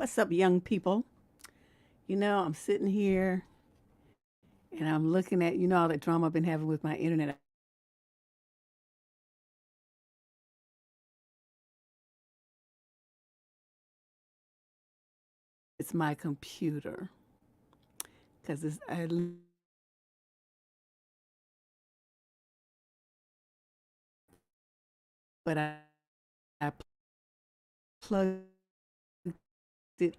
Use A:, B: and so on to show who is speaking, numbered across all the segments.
A: What's up, young people? I'm sitting here and I'm looking at, all that drama I've been having with my internet. It's my computer because but I plugged it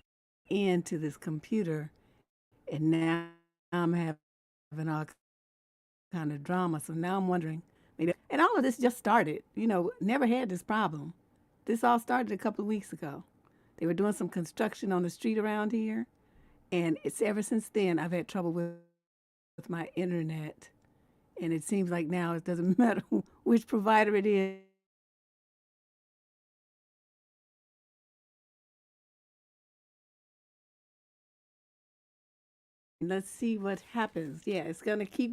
A: into this computer and now I'm having all kind of drama. So now I'm wondering, maybe, and all of this just started, never had this problem. This all started a couple of weeks ago. They were doing some construction on the street around here. And it's ever since then I've had trouble with my internet. And it seems like now it doesn't matter which provider it is. Let's see what happens. Yeah, it's going to keep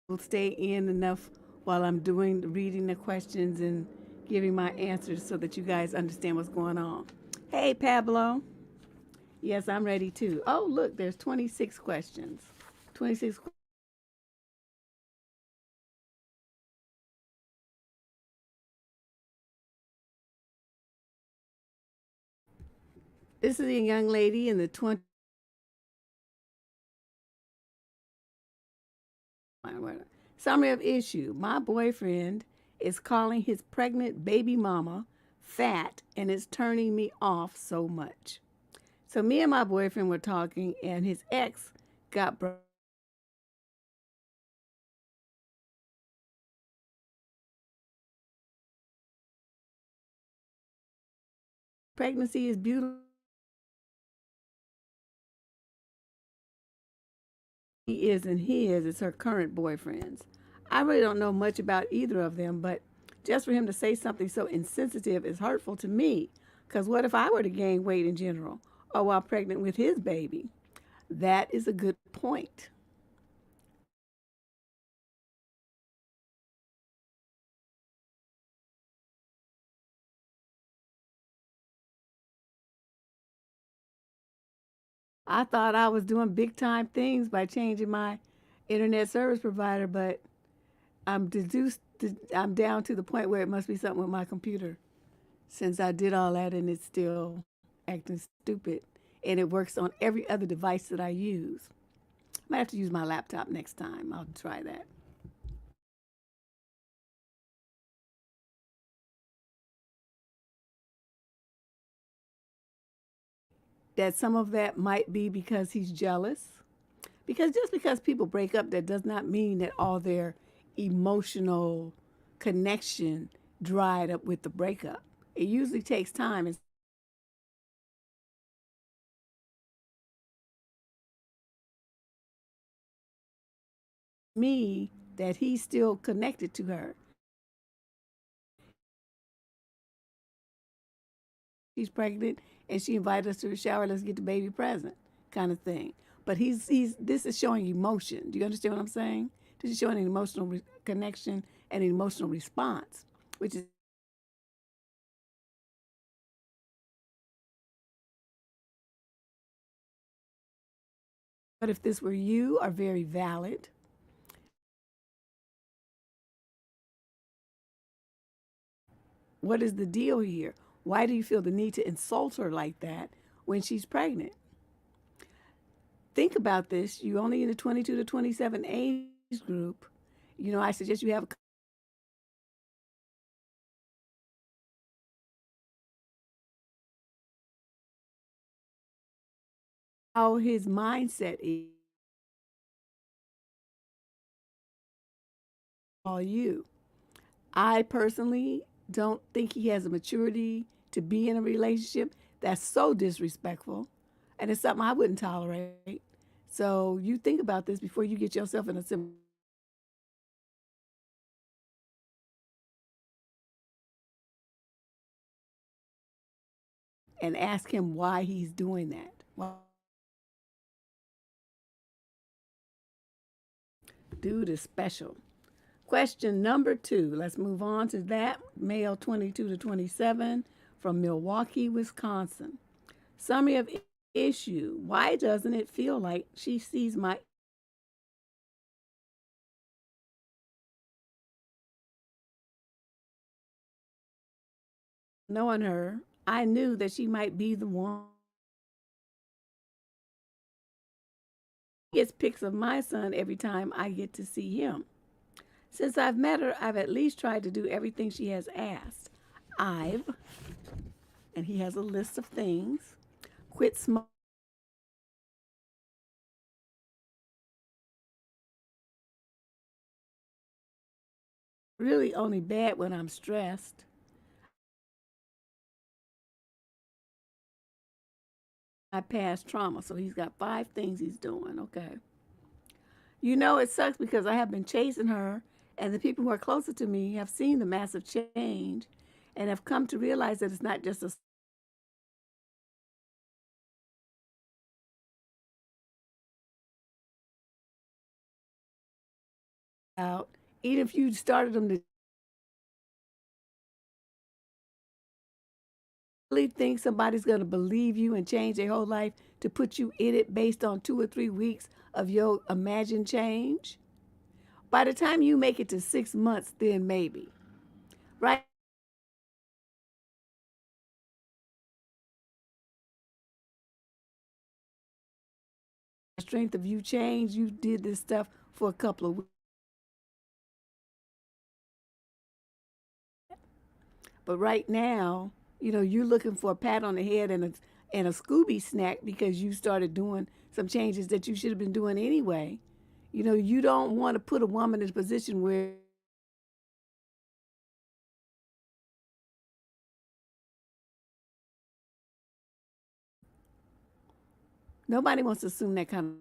A: will stay in enough while I'm reading the questions and giving my answers so that you guys understand what's going on. Hey, Pablo. Yes, I'm ready too. Oh, look, there's 26 questions. 26. This is a young lady in the 20. Summary of issue. My boyfriend is calling his pregnant baby mama fat and it's turning me off so much. So me and my boyfriend were talking and his ex got pregnancy is beautiful. He is and his is her current boyfriend's. I really don't know much about either of them, but just for him to say something so insensitive is hurtful to me. Because what if I were to gain weight in general or while pregnant with his baby? That is a good point. I thought I was doing big time things by changing my internet service provider, but I'm down to the point where it must be something with my computer since I did all that and it's still acting stupid and it works on every other device that I use. I might have to use my laptop next time. I'll try that. That some of that might be because he's jealous. Because just because people break up, that does not mean that all their emotional connection dried up with the breakup. It usually takes time. And me, that he's still connected to her. She's pregnant and she invited us to the shower, let's get the baby present, kind of thing. But he's this is showing emotion. Do you understand what I'm saying? This is showing an emotional connection and an emotional response, which is. But if this were you, are very valid. What is the deal here? Why do you feel the need to insult her like that when she's pregnant? Think about this. You're only in the 22 to 27 age group. I suggest you have how his mindset is. All you. I personally don't think he has a maturity to be in a relationship that's so disrespectful, and it's something I wouldn't tolerate. So you think about this before you get yourself in a similar. And ask him why he's doing that. Well, dude is special. Question number 2. Let's move on to that. Male 22 to 27 from Milwaukee, Wisconsin. Summary of issue. Why doesn't it feel like she sees my knowing her? I knew that she might be the one. Gets pics of my son every time I get to see him. Since I've met her, I've at least tried to do everything she has asked. And he has a list of things, quit smoking. Really only bad when I'm stressed. My past trauma. So he's got 5 things he's doing. Okay. You know, it sucks because I have been chasing her, and the people who are closer to me have seen the massive change and have come to realize that it's not just a out. Even if you started them to really think somebody's going to believe you and change their whole life to put you in it based on 2 or 3 weeks of your imagined change. By the time you make it to 6 months, then maybe. Right? The strength of you change, you did this stuff for a couple of weeks. But right now, you know, you're looking for a pat on the head and a Scooby snack because you started doing some changes that you should have been doing anyway. You know, you don't want to put a woman in a position where nobody wants to assume that kind of.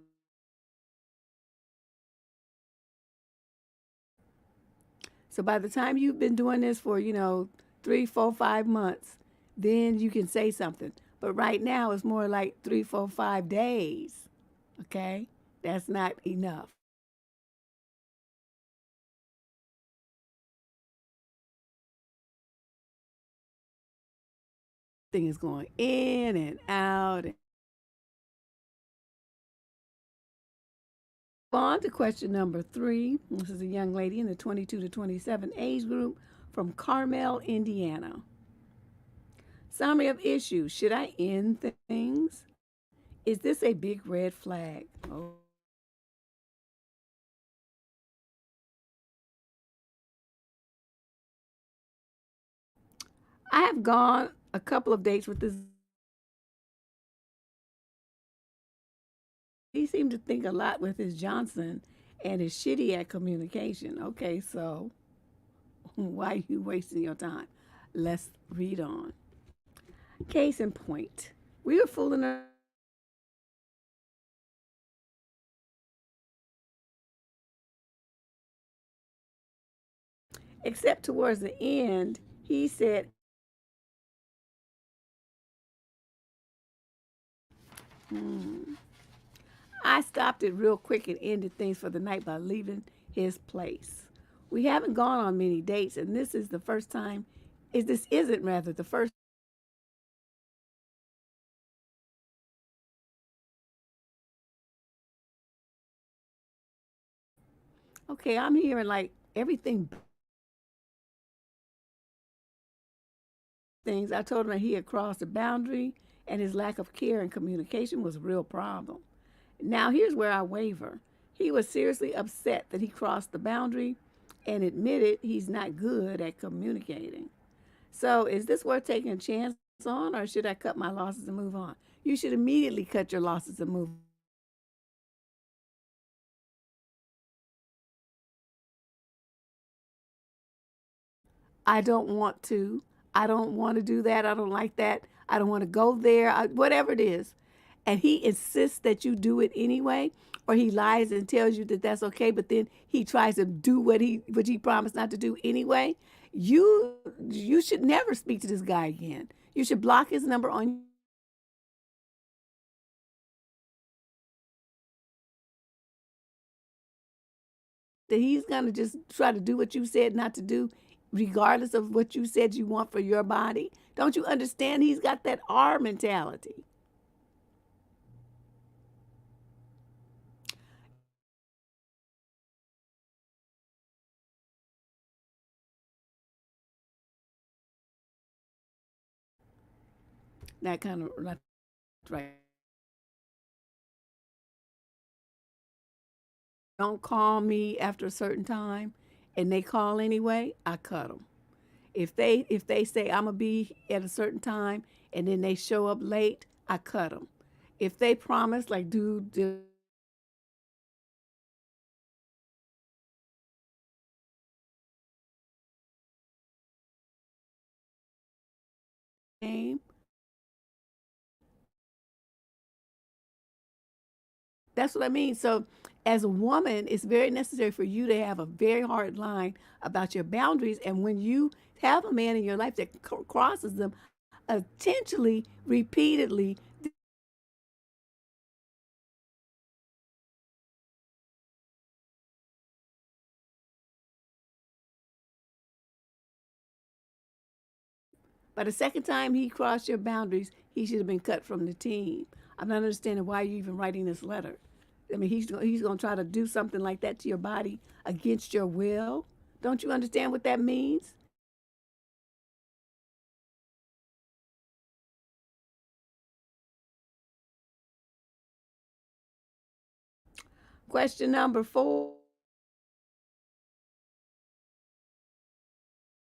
A: So by the time you've been doing this for, you know, 3, 4, 5 months, then you can say something. But right now it's more like 3, 4, 5 days. Okay? That's not enough. Thing is going in and out. On to question number 3. This is a young lady in the 22 to 27 age group from Carmel, Indiana. Summary of issues. Should I end things? Is this a big red flag? Oh. I have gone a couple of dates with this. He seemed to think a lot with his Johnson and is shitty at communication. Okay, so why are you wasting your time? Let's read on. Case in point. We were fooling her. Except towards the end, he said, I stopped it real quick and ended things for the night by leaving his place. We haven't gone on many dates, and this is the first time, this isn't rather the first. Okay, I'm hearing like everything things. I told him that he had crossed the boundary and his lack of care and communication was a real problem. Now, here's where I waver. He was seriously upset that he crossed the boundary and admitted he's not good at communicating. So, is this worth taking a chance on, or should I cut my losses and move on? You should immediately cut your losses and move. I don't want to. I don't want to do that. I don't like that. I don't want to go there. Whatever it is. And he insists that you do it anyway, or he lies and tells you that that's okay, but then he tries to do what he promised not to do anyway. You should never speak to this guy again. You should block his number on that he's going to just try to do what you said not to do, regardless of what you said you want for your body. Don't you understand? He's got that R mentality. That kind of, that's right. Don't call me after a certain time and they call anyway, I cut them. If they say I'm gonna be at a certain time and then they show up late, I cut them. If they promise, like, dude, name, that's what I mean. So, as a woman, it's very necessary for you to have a very hard line about your boundaries. And when you have a man in your life that crosses them, intentionally, repeatedly, by the second time he crossed your boundaries, he should have been cut from the team. I'm not understanding why you're even writing this letter. I mean, he's going to try to do something like that to your body against your will. Don't you understand what that means? Question number 4.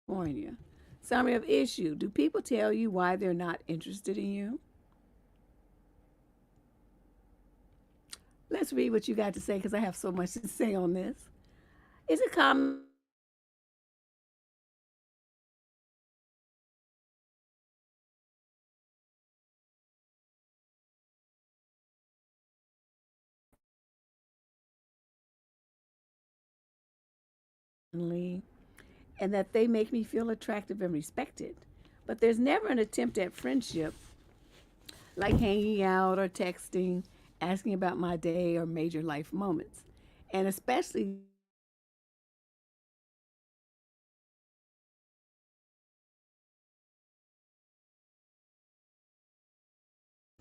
A: California. Summary of issue. Do people tell you why they're not interested in you? Let's read what you got to say because I have so much to say on this. Is it commonly and that they make me feel attractive and respected? But there's never an attempt at friendship, like hanging out or texting, asking about my day or major life moments. And especially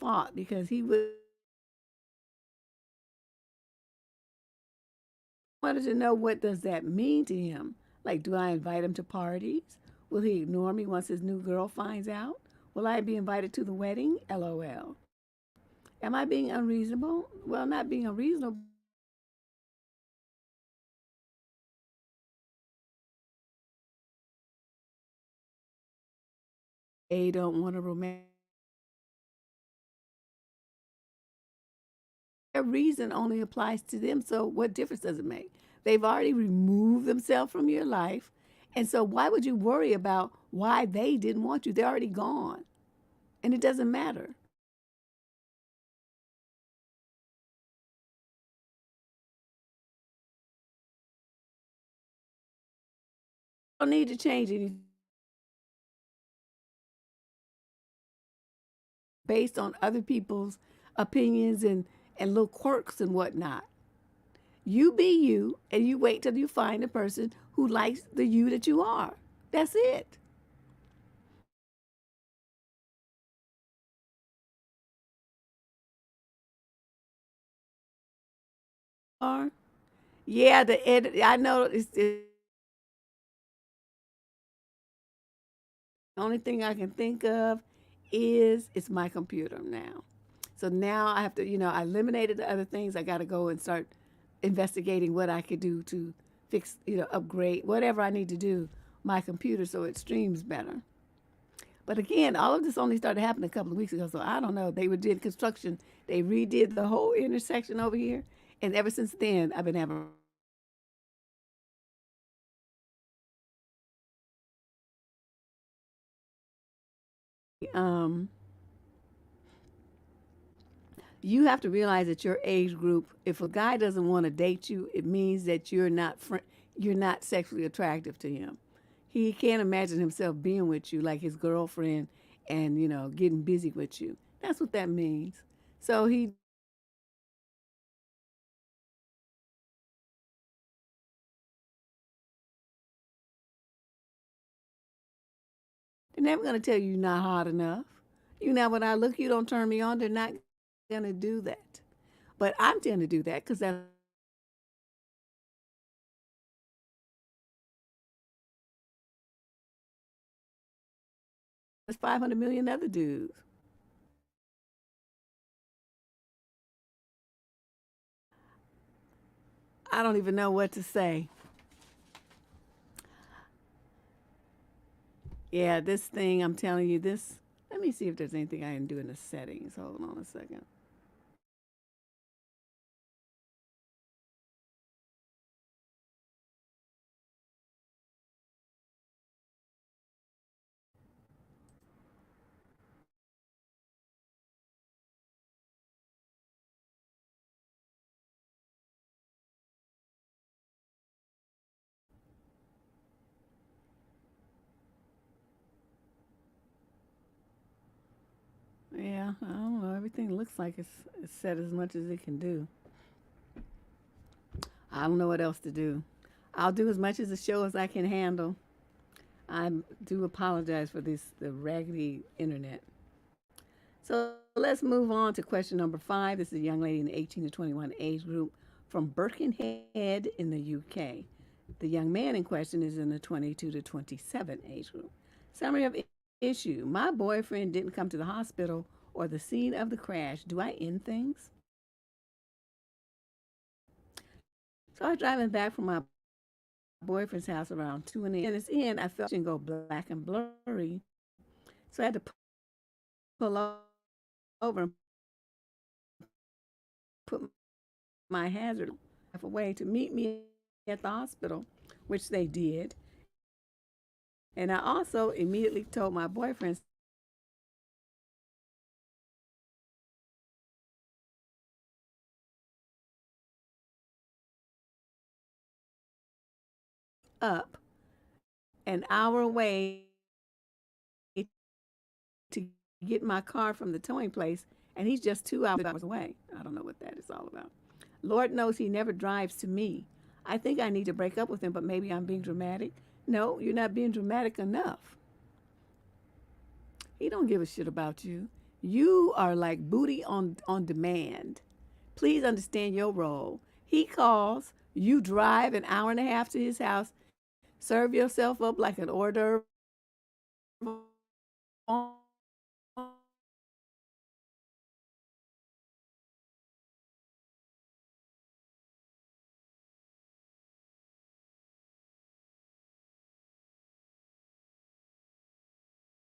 A: thought because he wanted to know, what does that mean to him? Like, do I invite him to parties? Will he ignore me once his new girl finds out? Will I be invited to the wedding? LOL. Am I being unreasonable? Well, not being unreasonable. They don't want a romantic. Their reason only applies to them. So, what difference does it make? They've already removed themselves from your life. And so, why would you worry about why they didn't want you? They're already gone. And it doesn't matter. You don't need to change anything based on other people's opinions and little quirks and whatnot. You be you, and you wait till you find a person who likes the you that you are. That's it. Or yeah, the edit. I know it's the only thing I can think of is it's my computer now. So now I have to, I eliminated the other things. I got to go and start investigating what I could do to fix, upgrade whatever I need to do my computer so it streams better. But again, all of this only started happening a couple of weeks ago, so I don't know. They were did construction. They redid the whole intersection over here, and ever since then, I've been having. Um, you have to realize that your age group. If a guy doesn't want to date you, it means that you're not sexually attractive to him. He can't imagine himself being with you like his girlfriend and getting busy with you. That's what that means. So he They're never going to tell you you're not hot enough. You know, when I look, you don't turn me on. They're not going to do that. But I'm going to do that because that's 500 million other dudes. I don't even know what to say. Yeah, this thing, I'm telling you, this. Let me see if there's anything I can do in the settings. Hold on a second. Yeah, I don't know. Everything looks like it's set as much as it can do. I don't know what else to do. I'll do as much as the show as I can handle. I do apologize for the raggedy internet. So let's move on to question number 5. This is a young lady in the 18 to 21 age group from Birkenhead in the UK. The young man in question is in the 22 to 27 age group. Summary of issue. My boyfriend didn't come to the hospital or the scene of the crash. Do I end things? So I was driving back from my boyfriend's house around 2 minutes in. I felt it go black and blurry. So I had to pull over and put my hazard away to meet me at the hospital, which they did. And I also immediately told my boyfriend up an hour away to get my car from the towing place, and he's just 2 hours away. I don't know what that is all about. Lord knows he never drives to me. I think I need to break up with him, but maybe I'm being dramatic. No, you're not being dramatic enough. He don't give a shit about you. You are like booty on demand. Please understand your role. He calls, you drive an hour and a half to his house, serve yourself up like an hors d'oeuvre.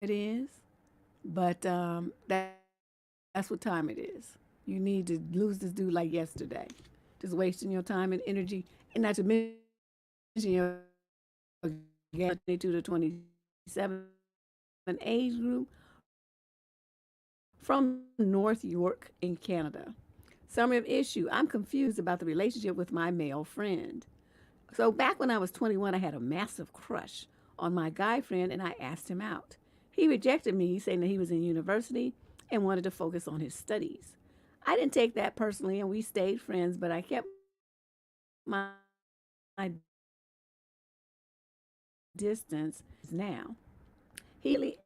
A: It is, but that's what time it is. You need to lose this dude like yesterday. Just wasting your time and energy, and not to mention your 22 to 27 age group from North York in Canada. Summary of issue. I'm confused about the relationship with my male friend. So back when I was 21, I had a massive crush on my guy friend and I asked him out. He rejected me, saying that he was in university and wanted to focus on his studies. I didn't take that personally and we stayed friends, but I kept my distance now. He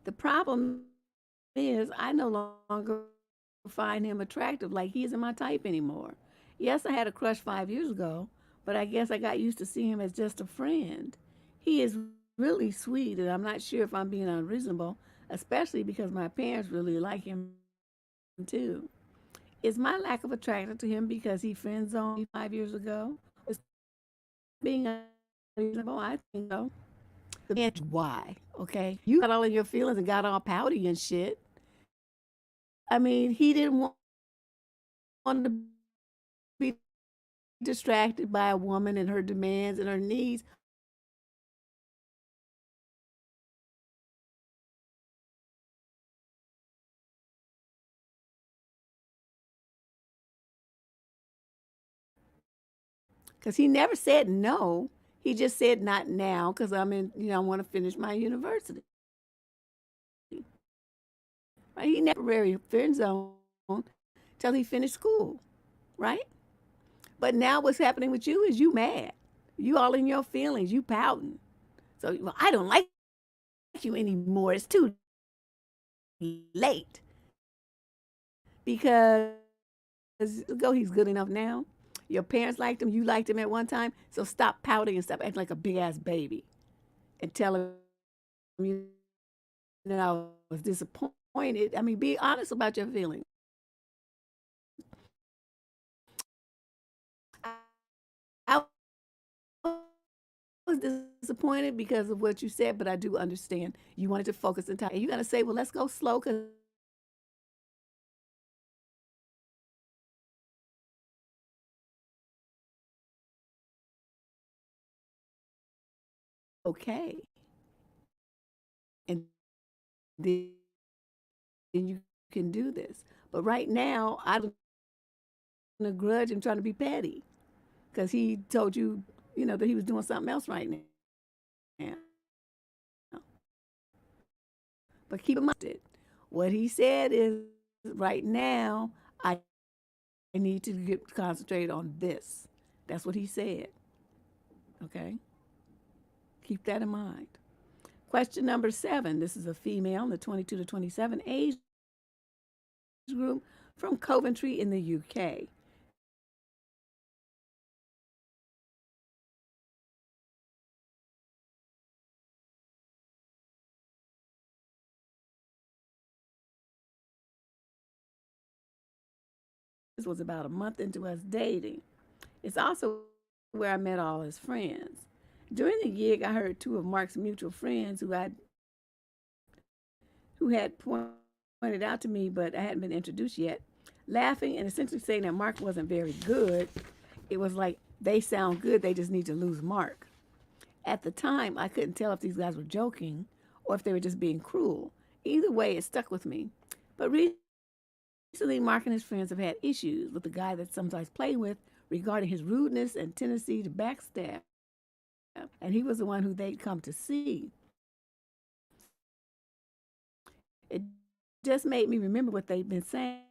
A: The problem is I no longer find him attractive like he isn't my type anymore. Yes, I had a crush 5 years ago, but I guess I got used to seeing him as just a friend. He is really sweet, and I'm not sure if I'm being unreasonable, especially because my parents really like him too. Is my lack of attraction to him because he friend zoned me 5 years ago? Is being unreasonable? I think so. The man, why? Okay, you got all of your feelings and got all pouty and shit. I mean, he didn't want to be distracted by a woman and her demands and her needs. Because he never said no. He just said not now because I want to finish my university. Right? He never very friend zoned till he finished school, right? But now what's happening with you is you mad. You all in your feelings, you pouting. So, well, I don't like you anymore. It's too late. Because he's good enough now. Your parents liked him, you liked him at one time. So stop pouting and stop acting like a big ass baby. And tell him, you know, I was disappointed. I mean, be honest about your feelings. I was disappointed because of what you said, but I do understand you wanted to focus entirely. And you got to say, well, let's go slow because okay. And then you can do this. But right now, I don't grudge him trying to be petty because he told you, you know, that he was doing something else right now. But keep in mind, what he said is right now, I need to get concentrated on this. That's what he said. Okay? Keep that in mind. Question number 7. This is a female in the 22 to 27 age group from Coventry in the UK. This was about a month into us dating. It's also where I met all his friends. During the gig, I heard 2 of Mark's mutual friends who had pointed out to me, but I hadn't been introduced yet, laughing and essentially saying that Mark wasn't very good. It was like, they sound good, they just need to lose Mark. At the time, I couldn't tell if these guys were joking or if they were just being cruel. Either way, it stuck with me. But recently, Mark and his friends have had issues with the guy that sometimes play with regarding his rudeness and tendency to backstab. And he was the one who they'd come to see. It just made me remember what they'd been saying.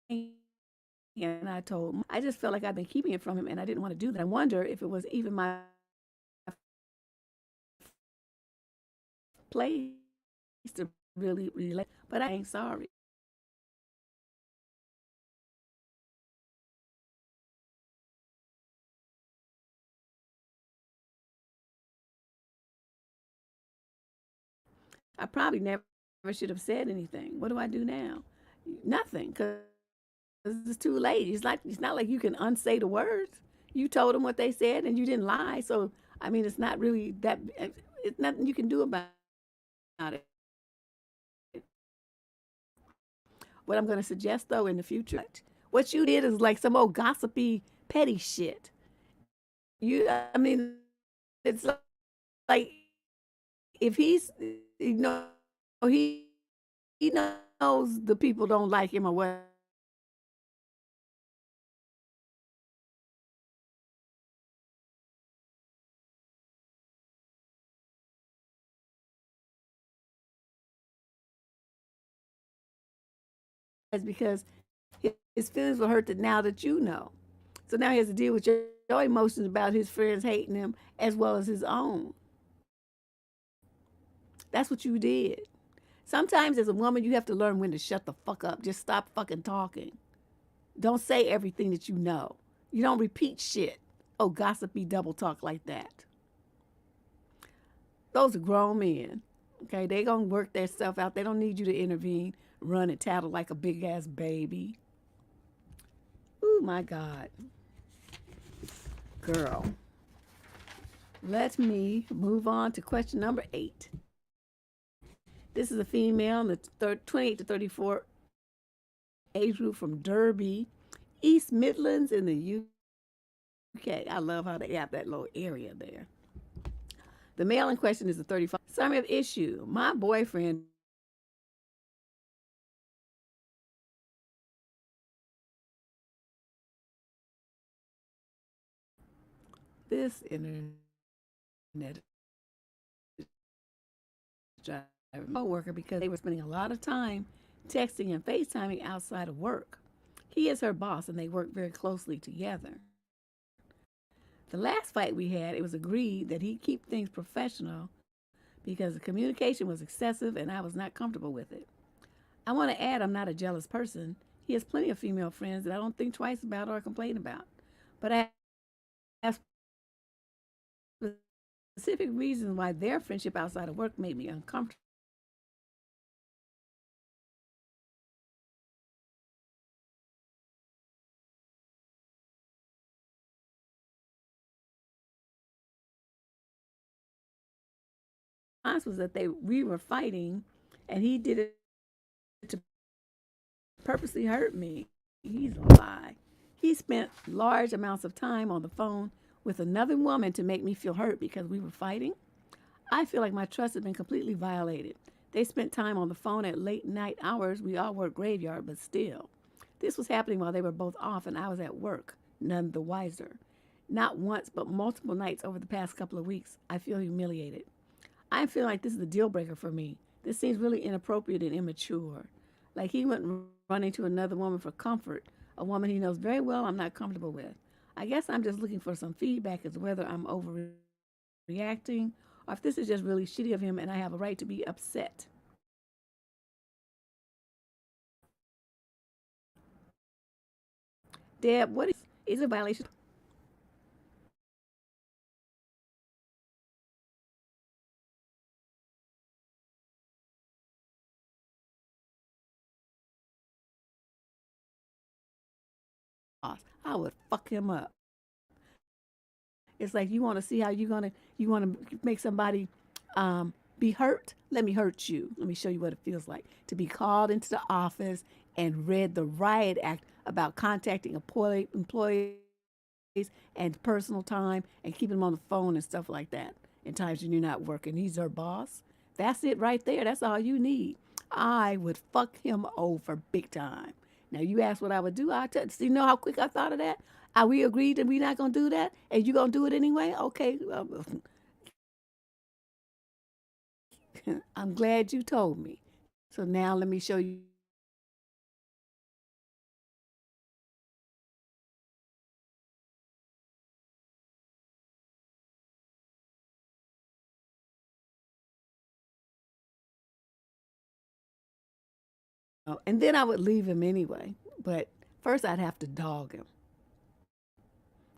A: And I told him, I just felt like I've been keeping it from him and I didn't want to do that. I wonder if it was even my place to really relate, but I ain't sorry. I probably never should have said anything. What do I do now? Nothing, because it's too late. It's not like you can unsay the words. You told them what they said and you didn't lie. So I mean, it's not really that. It's nothing you can do about it. What I'm going to suggest though in the future, what you did is like some old gossipy, petty shit. I mean, it's like if you know, he he knows the people don't like him or what. It's because his feelings were hurt that now that you know. So now he has to deal with your emotions about his friends hating him as well as his own. That's what you did. Sometimes as a woman, you have to learn when to shut the fuck up. Just stop fucking talking. Don't say everything that you know. You don't repeat shit. Oh, gossipy double talk like that. Those are grown men. Okay, they gonna work their stuff out. They don't need you to intervene, run and tattle like a big ass baby. Oh my God. Girl. Let me move on to question number 8. This is a female in the 28 to 34 age group from Derby, East Midlands in the UK. I love how they have that little area there. The male in question is a 35. Summary of issue. My boyfriend this internet driver coworker because they were spending a lot of time texting and FaceTiming outside of work. He is her boss and they work very closely together. The last fight we had, it was agreed that he'd keep things professional because the communication was excessive and I was not comfortable with it. I want to add I'm not a jealous person. He has plenty of female friends that I don't think twice about or complain about. But I have specific reasons why their friendship outside of work made me uncomfortable. Was that we were fighting and he did it to purposely hurt me. He's a lie. He spent large amounts of time on the phone with another woman to make me feel hurt because we were fighting. I feel like my trust had been completely violated. They spent time on the phone at late night hours. We all work graveyard, but still. This was happening while they were both off and I was at work, none the wiser. Not once, but multiple nights over the past couple of weeks, I feel humiliated. I feel like this is a deal breaker for me. This seems really inappropriate and immature. Like he went running to another woman for comfort, a woman he knows very well I'm not comfortable with. I guess I'm just looking for some feedback as to whether I'm overreacting or if this is just really shitty of him and I have a right to be upset. Deb, what is a violation? I would fuck him up. It's like you want to see how you want to make somebody be hurt. Let me hurt you. Let me show you what it feels like to be called into the office and read the riot act about contacting employees and personal time and keeping them on the phone and stuff like that in times when you're not working. He's her boss. That's it right there. That's all you need. I would fuck him over big time. Now you asked what I would do. So you know how quick I thought of that? We agreed that we're not gonna do that, and you gonna do it anyway? Okay. I'm glad you told me. So now let me show you. And then I would leave him anyway. But first, I'd have to dog him.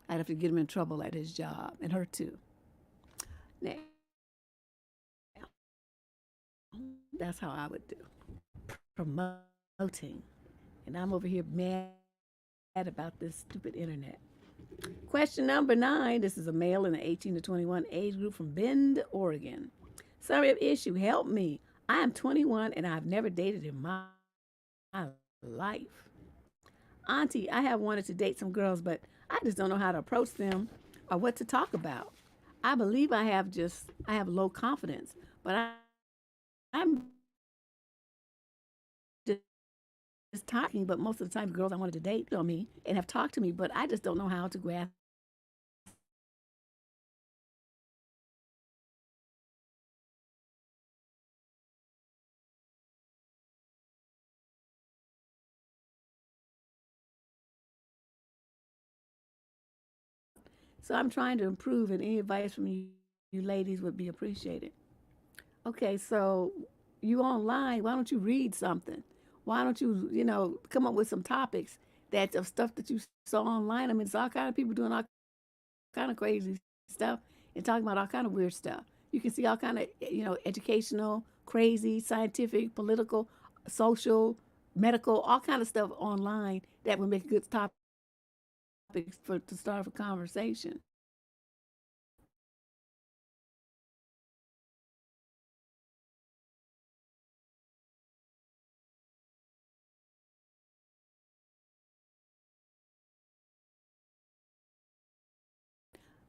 A: I'd have to get him in trouble at his job, and her too. Now, that's how I would do. Promoting. And I'm over here mad about this stupid internet. Question number 9. This is a male in the 18 to 21 age group from Bend, Oregon. Summary of issue. Help me. I am 21 and I've never dated in my life. Auntie, I have wanted to date some girls, but I just don't know how to approach them or what to talk about. I believe I have low confidence, but I'm just talking, but most of the time girls I wanted to date on me and have talked to me, but I just don't know how to grasp. So I'm trying to improve, and any advice from you ladies would be appreciated. Okay, so you online, why don't you read something? Why don't you, come up with some topics that of stuff that you saw online? I mean, it's all kind of people doing all kind of crazy stuff and talking about all kind of weird stuff. You can see all kind of, educational, crazy, scientific, political, social, medical, all kind of stuff online that would make good topics for to start a conversation.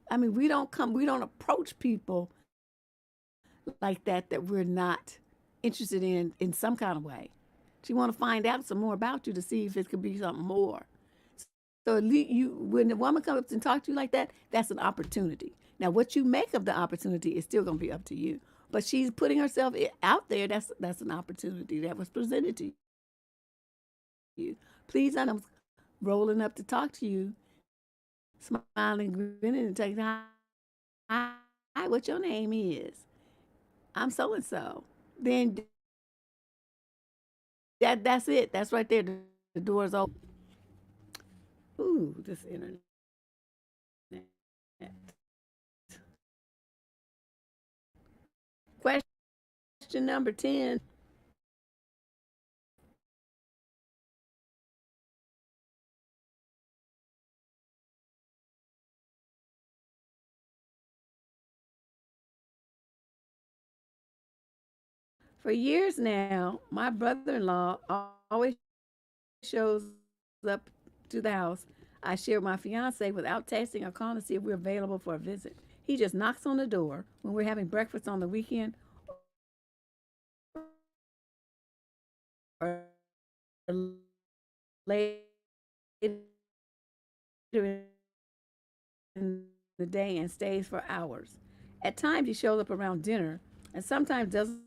A: I mean, we don't approach people like that we're not interested in some kind of way. She want to find out some more about you to see if it could be something more. So when the woman comes up and talks to you like that, that's an opportunity. Now, what you make of the opportunity is still going to be up to you. But she's putting herself out there. That's an opportunity that was presented to you. you. Please, I'm rolling up to talk to you, smiling, grinning, and telling you, hi, what your name is. I'm so and so. Then that's it. That's right there. The door's open. Ooh, this internet. Question number 10. For years now, my brother-in-law always shows up to the house I share with my fiance without texting or calling to see if we're available for a visit. He just knocks on the door when we're having breakfast on the weekend or later in the day and stays for hours. At times, he shows up around dinner and sometimes doesn't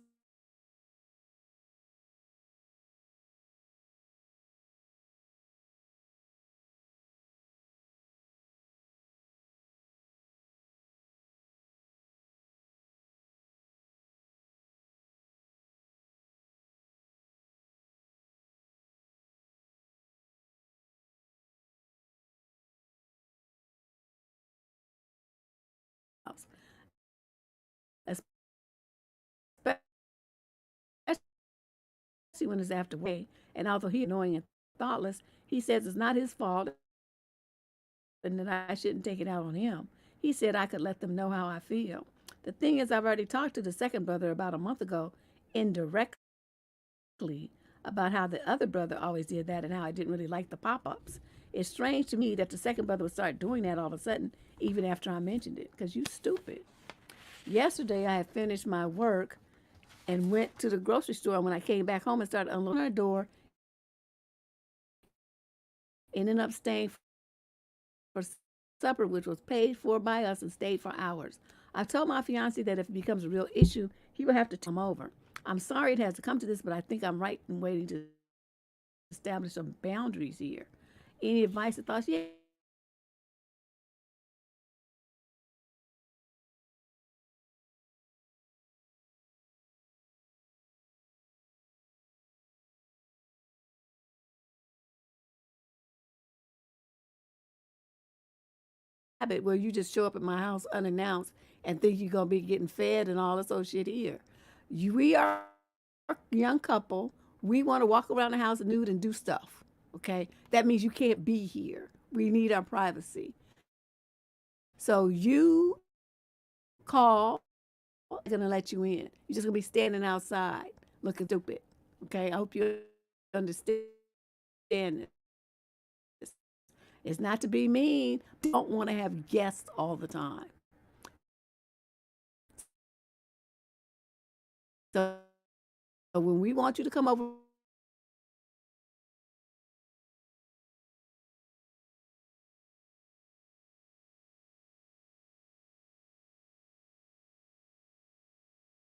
A: especially when it's after work. And although he's annoying and thoughtless, he says it's not his fault and that I shouldn't take it out on him. He said I could let them know how I feel. The thing is, I've already talked to the second brother about a month ago indirectly about how the other brother always did that and how I didn't really like the pop-ups. It's strange to me that the second brother would start doing that all of a sudden, even after I mentioned it, because you stupid. Yesterday, I had finished my work and went to the grocery store. And when I came back home and started unloading our door, ended up staying for supper, which was paid for by us and stayed for hours. I told my fiance that if it becomes a real issue, he would have to come over. I'm sorry it has to come to this, but I think I'm right in waiting to establish some boundaries here. Any advice or thoughts? Yeah. Habit where you just show up at my house unannounced and think you're gonna be getting fed and all this old shit here. We are a young couple. We want to walk around the house nude and do stuff. Okay, that means you can't be here. We need our privacy. So you call, I'm gonna let you in. You're just gonna be standing outside looking stupid. Okay, I hope you understand this. It's not to be mean. Don't want to have guests all the time. So when we want you to come over,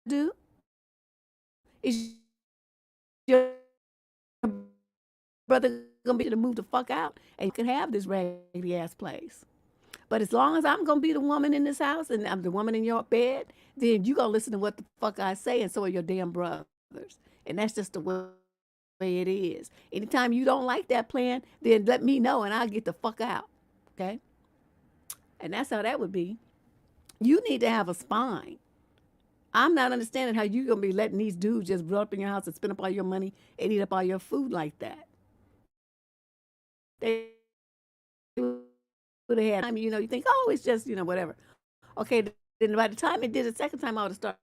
A: do is your brother gonna be to move the fuck out, and you can have this raggedy ass place. But as long as I'm gonna be the woman in this house and I'm the woman in your bed, then you gonna listen to what the fuck I say, and so are your damn brothers. And that's just the way it is. Anytime you don't like that plan, then let me know and I'll get the fuck out. Okay? And that's how that would be. You need to have a spine. I'm not understanding how you gonna be letting these dudes just run up in your house and spend up all your money and eat up all your food like that. They would have had time, you think, oh, it's just, whatever. Okay, then by the time it did the second time, I would have started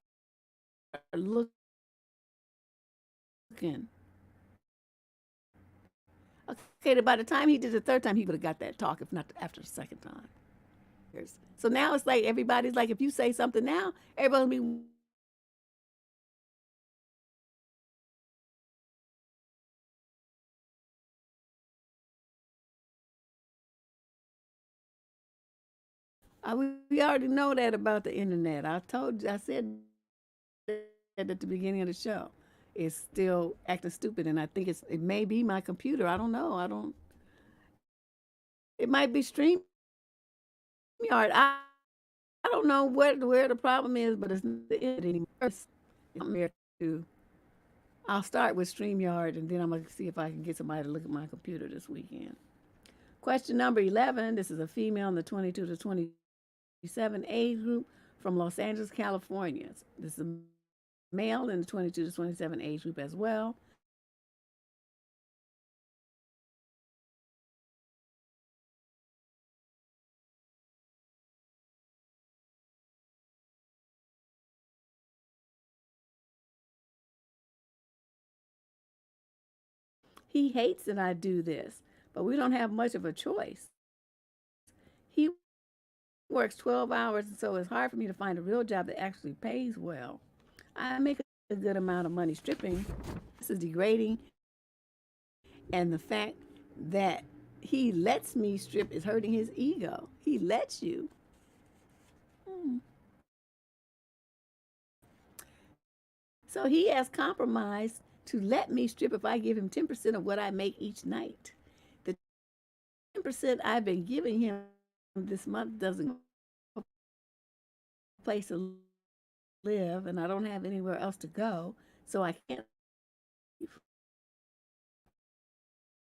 A: looking. Okay, then by the time he did the third time, he would have got that talk, if not after the second time. So now it's like everybody's like, if you say something now, everybody will be we already know that about the internet. I said that at the beginning of the show. is still acting stupid, and I think it may be my computer. I don't know. I don't. It might be StreamYard. I don't know where the problem is, but it's not the end anymore. I'm there to. I'll start with StreamYard, and then I'm gonna see if I can get somebody to look at my computer this weekend. Question number 11. This is a female in the 22 to 27 age group from Los Angeles, California. This is a male in the 22 to 27 age group as well. He hates that I do this, but we don't have much of a choice. He works 12 hours, and so it's hard for me to find a real job that actually pays well. I make a good amount of money stripping. This is degrading, and the fact that he lets me strip is hurting his ego. He lets you. So he has compromised to let me strip if I give him 10% of what I make each night. The 10% I've been giving him this month doesn't have a place to live, and I don't have anywhere else to go, so I can't leave.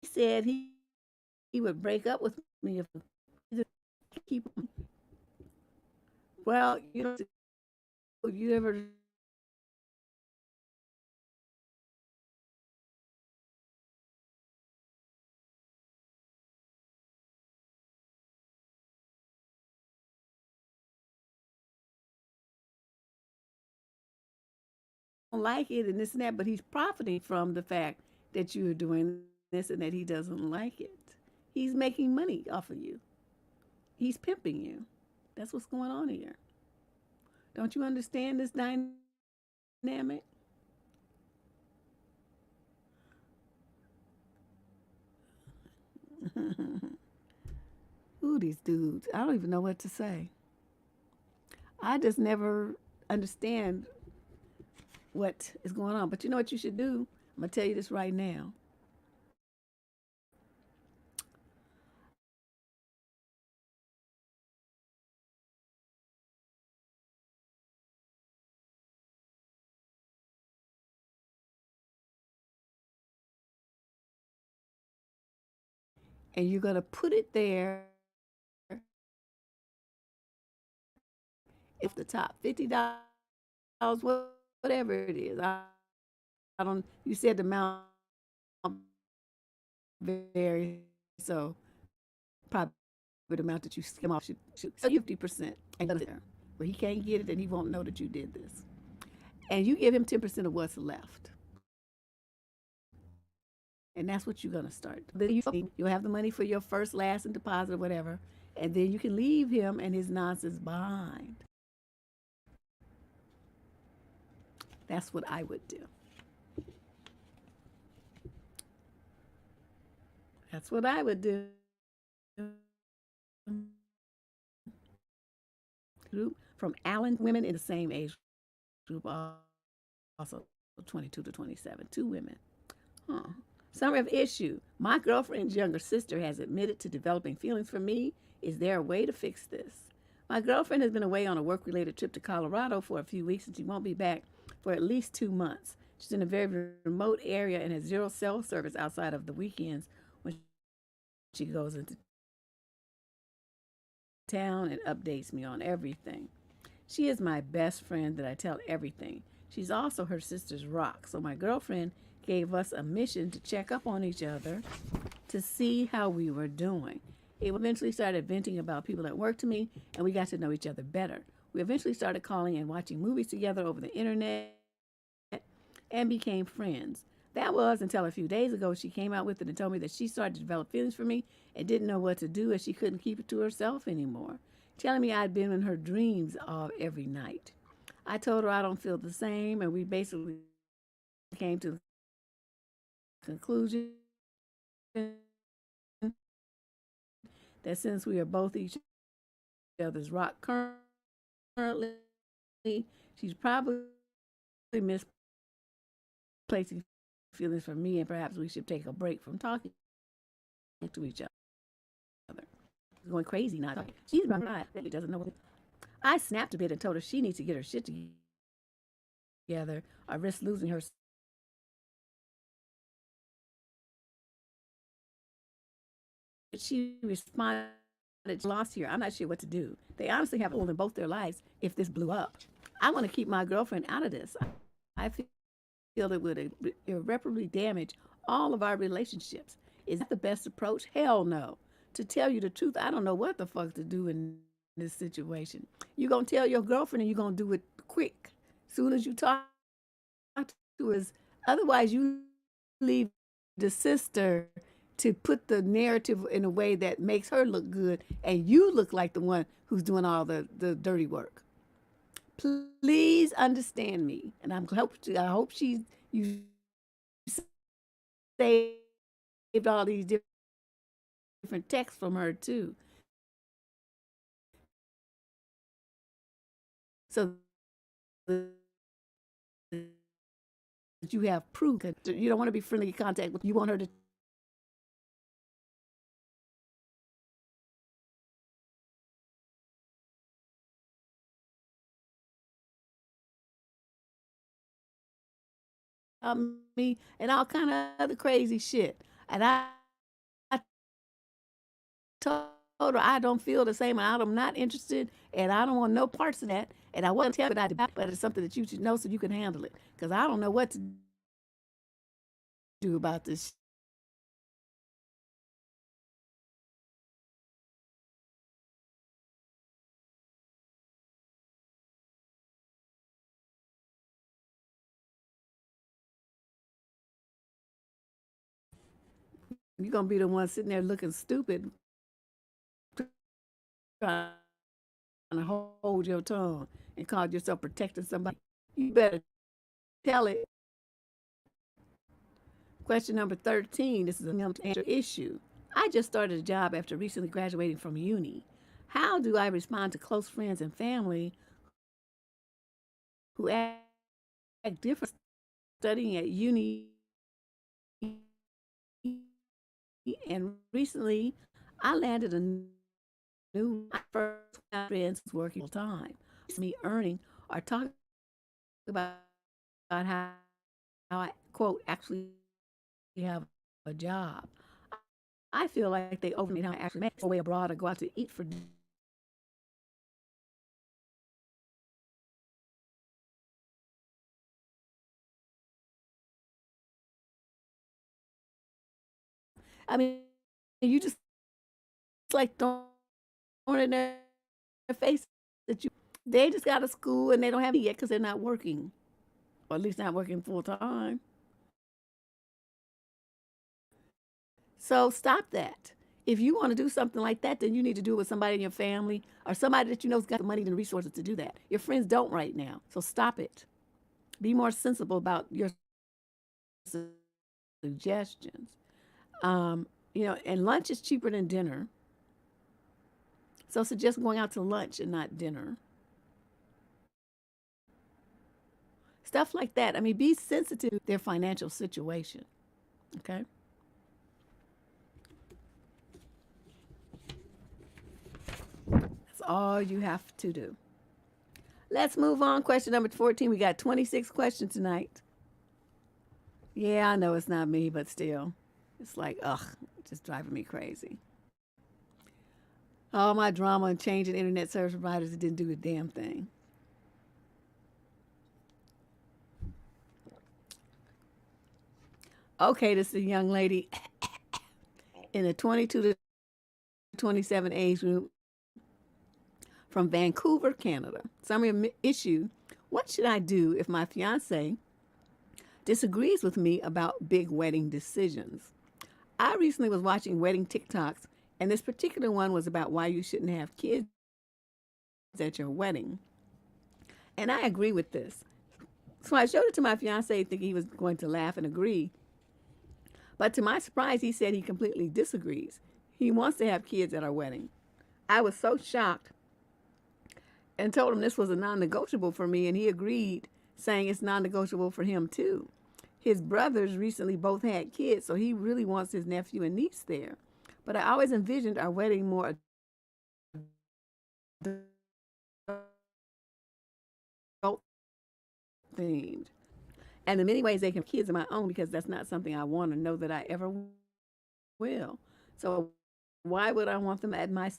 A: He said he would break up with me if I keep him. Well, you ever don't like it and this and that, but he's profiting from the fact that you're doing this and that he doesn't like it. He's making money off of you. He's pimping you. That's what's going on here. Don't you understand this dynamic? Ooh, these dudes. I don't even know what to say. I just never understand what is going on. But you know what you should do? I'm going to tell you this right now. And you're going to put it there if the top $50, whatever it is. I don't, you said the amount varies, so probably the amount that you skim off should so 50%. And there, but he can't get it, and he won't know that you did this. And you give him 10% of what's left. And that's what you're going to start. Then you'll have the money for your first, last, and deposit or whatever. And then you can leave him and his nonsense behind. That's what I would do. That's what I would do. Group from Allen, women in the same age group, also 22 to 27, two women. Huh. Summary of issue. My girlfriend's younger sister has admitted to developing feelings for me. Is there a way to fix this? My girlfriend has been away on a work-related trip to Colorado for a few weeks, and she won't be back for at least 2 months. She's in a very remote area and has zero cell service outside of the weekends when she goes into town and updates me on everything. She is my best friend that I tell everything. She's also her sister's rock. So my girlfriend gave us a mission to check up on each other to see how we were doing. It eventually started venting about people at work to me, and we got to know each other better. We eventually started calling and watching movies together over the internet and became friends. That was until a few days ago she came out with it and told me that she started to develop feelings for me and didn't know what to do as she couldn't keep it to herself anymore, telling me I'd been in her dreams every night. I told her I don't feel the same, and we basically came to the conclusion that since we are both each other's rock currently, she's probably misplaced placing feelings for me, and perhaps we should take a break from talking to each other. Going crazy, not talking. She's right. She doesn't know what. I snapped a bit and told her she needs to get her shit together or risk losing her. She responded, lost here. I'm not sure what to do. They honestly have a hole in both their lives if this blew up. I want to keep my girlfriend out of this. I feel it would irreparably damage all of our relationships. Is that the best approach? Hell no. To tell you the truth, I don't know what the fuck to do in this situation. You're going to tell your girlfriend and you're going to do it quick. Soon as you talk to her. Otherwise, you leave the sister to put the narrative in a way that makes her look good and you look like the one who's doing all the dirty work. Please understand me. And I hope you saved all these different texts from her too. So that you have proof. You don't want to be friendly contact with. You want her to me and all kind of other crazy shit. And I told her I don't feel the same. I'm not interested, and I don't want no parts of that. And I wasn't telling her that, but it's something that you should know so you can handle it. Because I don't know what to do about this. You're gonna be the one sitting there looking stupid, trying to hold your tongue and call yourself protecting somebody. You better tell it. Question number 13. This is an issue. I just started a job after recently graduating from uni. How do I respond to close friends and family who act different studying at uni? And recently, I landed a new first friends working full time. Me earning or talking about how I quote actually have a job. I feel like they overmade how I actually make away abroad or go out to eat for. I mean, you just like throwing it in their face that they just got a school and they don't have it yet because they're not working, or at least not working full time. So stop that. If you want to do something like that, then you need to do it with somebody in your family or somebody that you know's got the money and the resources to do that. Your friends don't right now, so stop it. Be more sensible about your suggestions. And lunch is cheaper than dinner. So suggest going out to lunch and not dinner. Stuff like that. I mean, be sensitive to their financial situation. Okay? That's all you have to do. Let's move on. Question number 14. We got 26 questions tonight. Yeah, I know it's not me, but still. It's like, ugh, just driving me crazy. All my drama and changing internet service providers, it didn't do a damn thing. Okay, this is a young lady in the 22 to 27 age group from Vancouver, Canada. Summary issue: what should I do if my fiance disagrees with me about big wedding decisions? I recently was watching wedding TikToks, and this particular one was about why you shouldn't have kids at your wedding. And I agree with this. So I showed it to my fiance thinking he was going to laugh and agree. But to my surprise, he said he completely disagrees. He wants to have kids at our wedding. I was so shocked and told him this was a non-negotiable for me, and he agreed, saying it's non-negotiable for him too. his brothers recently both had kids, so he really wants his nephew and niece there. But I always envisioned our wedding more adult themed. And in many ways, they can have kids of my own because that's not something I want to know that I ever will. So why would I want them at my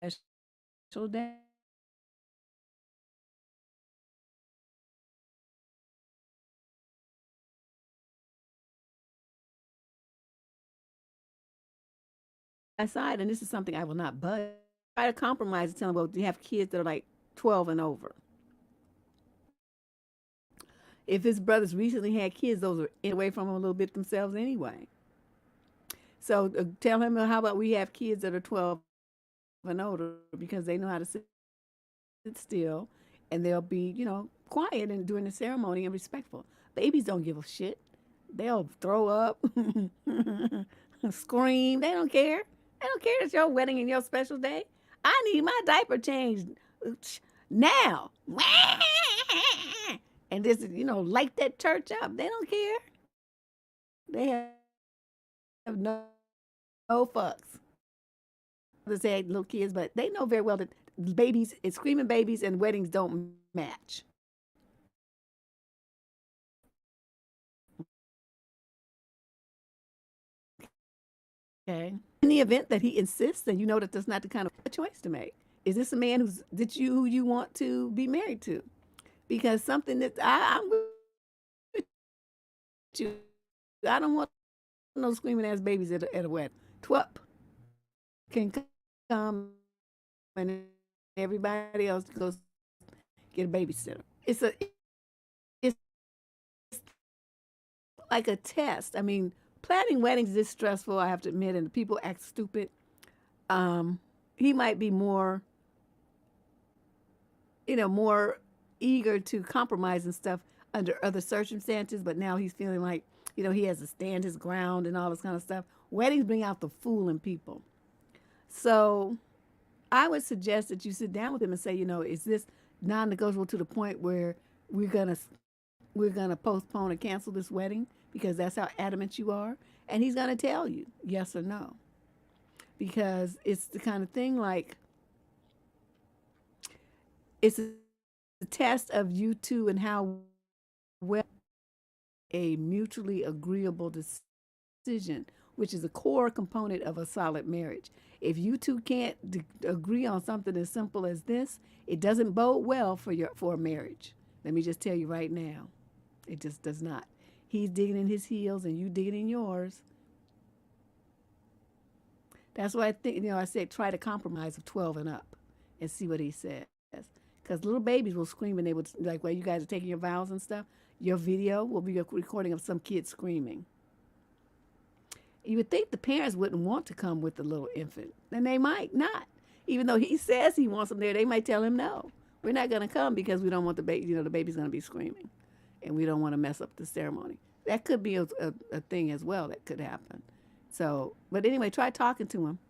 A: special day? Aside, and this is something I will not budge. Try to compromise and tell them, well, do you have kids that are like 12 and over? If his brothers recently had kids, those are away from him a little bit themselves anyway. So tell him, how about we have kids that are 12 and older because they know how to sit still and they'll be, quiet and during the ceremony and respectful. Babies don't give a shit. They'll throw up, scream. They don't care. They don't care. It's your wedding and your special day. I need my diaper changed now. And just, light that church up. They don't care. They have no fucks. They say little kids, but they know very well that babies, it's screaming babies and weddings don't match. Okay. In the event that he insists, and you know that that's not the kind of choice to make. Is this a man who you want to be married to? Because something that I'm with you. I don't want no screaming ass babies at a wedding. TWUP can come and everybody else goes get a babysitter. It's like a test. I mean, planning weddings is stressful, I have to admit, and people act stupid. He might be more, more eager to compromise and stuff under other circumstances, but now he's feeling like, he has to stand his ground and all this kind of stuff. Weddings bring out the fool in people. So I would suggest that you sit down with him and say, is this non-negotiable to the point where we're gonna postpone and cancel this wedding because that's how adamant you are? And he's gonna tell you yes or no, because it's the kind of thing like it's a test of you two and how well a mutually agreeable decision, which is a core component of a solid marriage. If you two can't agree on something as simple as this, it doesn't bode well for a marriage. Let me just tell you right now, it just does not. He's digging in his heels and you digging in yours. That's why I think, I said try to compromise of 12 and up and see what he says. Because little babies will scream and they would, like, while you guys are taking your vows and stuff, your video will be a recording of some kid screaming. You would think the parents wouldn't want to come with the little infant, and they might not. Even though he says he wants them there, they might tell him no. We're not going to come because we don't want the baby. The baby's going to be screaming, and we don't want to mess up the ceremony. That could be a thing as well that could happen. So, but anyway, try talking to him.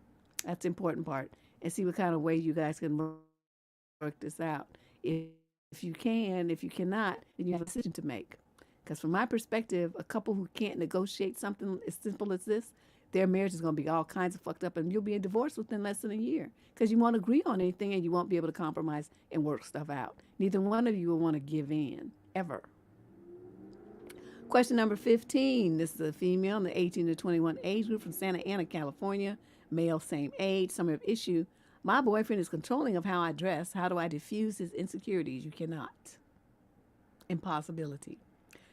A: That's the important part, and see what kind of way you guys can work this out. If you can, if you cannot, then you have a decision to make. Because from my perspective, a couple who can't negotiate something as simple as this, their marriage is going to be all kinds of fucked up, and you'll be in divorce within less than a year because you won't agree on anything and you won't be able to compromise and work stuff out. Neither one of you will want to give in, ever. Question number 15. This is a female in the 18 to 21 age group from Santa Ana, California. Male, same age. Summary of issue. My boyfriend is controlling of how I dress. How do I diffuse his insecurities? You cannot. Impossibility.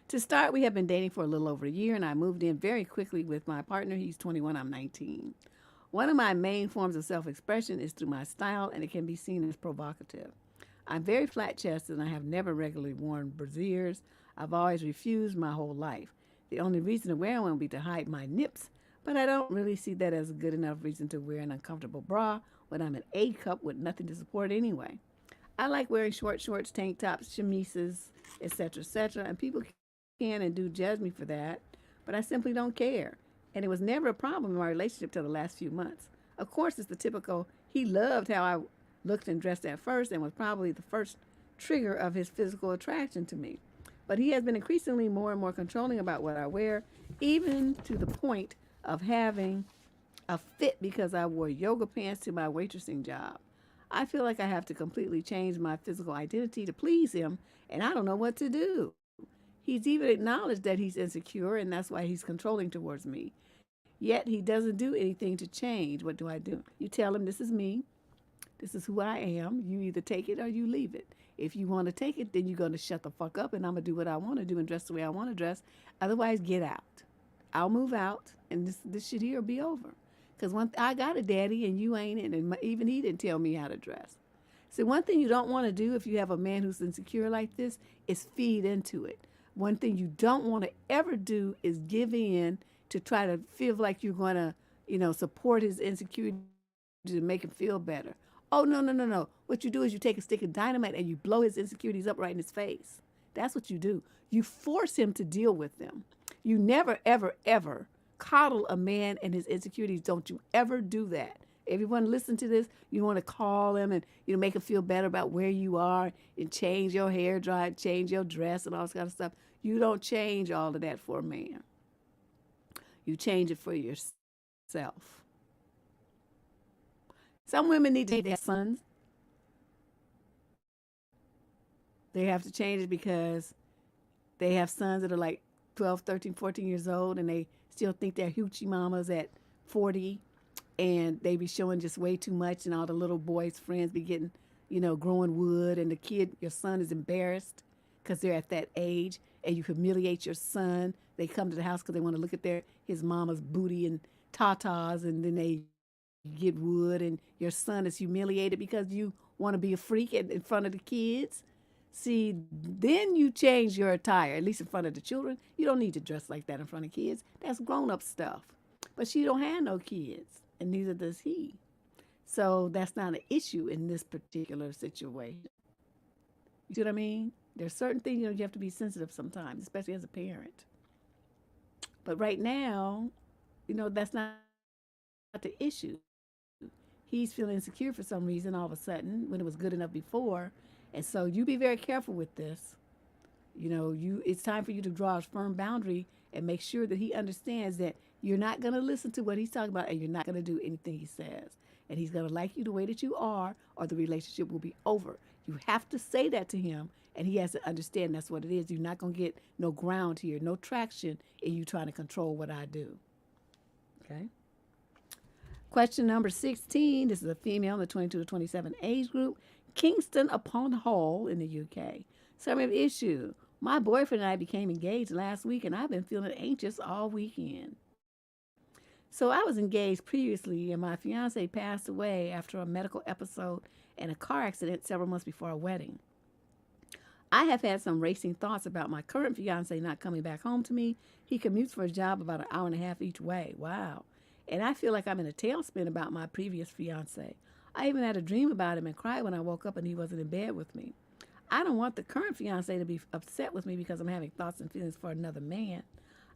A: To start, we have been dating for a little over a year, and I moved in very quickly with my partner. He's 21, I'm 19. One of my main forms of self-expression is through my style, and it can be seen as provocative. I'm very flat-chested, and I have never regularly worn brasiers. I've always refused my whole life. The only reason to wear one would be to hide my nips, but I don't really see that as a good enough reason to wear an uncomfortable bra when I'm an A cup with nothing to support anyway. I like wearing short shorts, tank tops, chemises, etc., and people can and do judge me for that, but I simply don't care. And it was never a problem in my relationship till the last few months. Of course, it's the typical, he loved how I looked and dressed at first and was probably the first trigger of his physical attraction to me. But he has been increasingly more and more controlling about what I wear, even to the point of having a fit because I wore yoga pants to my waitressing job. I feel like I have to completely change my physical identity to please him, and I don't know what to do. He's even acknowledged that he's insecure, and that's why he's controlling towards me. Yet he doesn't do anything to change. What do I do? You tell him, this is me. This is who I am. You either take it or you leave it. If you want to take it, then you're going to shut the fuck up and I'm going to do what I want to do and dress the way I want to dress. Otherwise, get out. I'll move out and this shit here will be over. Because I got a daddy and you ain't it. And even he didn't tell me how to dress. So one thing you don't want to do if you have a man who's insecure like this is feed into it. One thing you don't want to ever do is give in to try to feel like you're going to, support his insecurity to make him feel better. Oh, no, no, no, no. What you do is you take a stick of dynamite and you blow his insecurities up right in his face. That's what you do. You force him to deal with them. You never, ever, ever coddle a man and his insecurities. Don't you ever do that. Everyone listen to this. You want to call him and make him feel better about where you are and change your hair dry, change your dress and all this kind of stuff. You don't change all of that for a man. You change it for yourself. Some women need to take their sons. They have to change it because they have sons that are like 12, 13, 14 years old and they still think they're hoochie mamas at 40 and they be showing just way too much and all the little boys' friends be getting, growing wood and your son is embarrassed because they're at that age and you humiliate your son. They come to the house because they want to look at his mama's booty and tatas and then they get wood and your son is humiliated because you want to be a freak in front of the kids. See, then you change your attire, at least in front of the children. You don't need to dress like that in front of kids. That's grown-up stuff. But she don't have no kids, and neither does he. So that's not an issue in this particular situation. You see what I mean? There's certain things, you have to be sensitive sometimes, especially as a parent. But right now, that's not the issue. He's feeling insecure for some reason all of a sudden when it was good enough before. And so you be very careful with this. It's time for you to draw a firm boundary and make sure that he understands that you're not going to listen to what he's talking about and you're not going to do anything he says. And he's going to like you the way that you are or the relationship will be over. You have to say that to him and he has to understand that's what it is. You're not going to get no ground here, no traction in you trying to control what I do. Okay? Question number 16. This is a female in the 22 to 27 age group. Kingston upon Hull in the UK. Summary of issue. My boyfriend and I became engaged last week and I've been feeling anxious all weekend. So I was engaged previously and my fiance passed away after a medical episode and a car accident several months before our wedding. I have had some racing thoughts about my current fiance not coming back home to me. He commutes for a job about an hour and a half each way. Wow. And I feel like I'm in a tailspin about my previous fiance. I even had a dream about him and cried when I woke up and he wasn't in bed with me. I don't want the current fiance to be upset with me because I'm having thoughts and feelings for another man.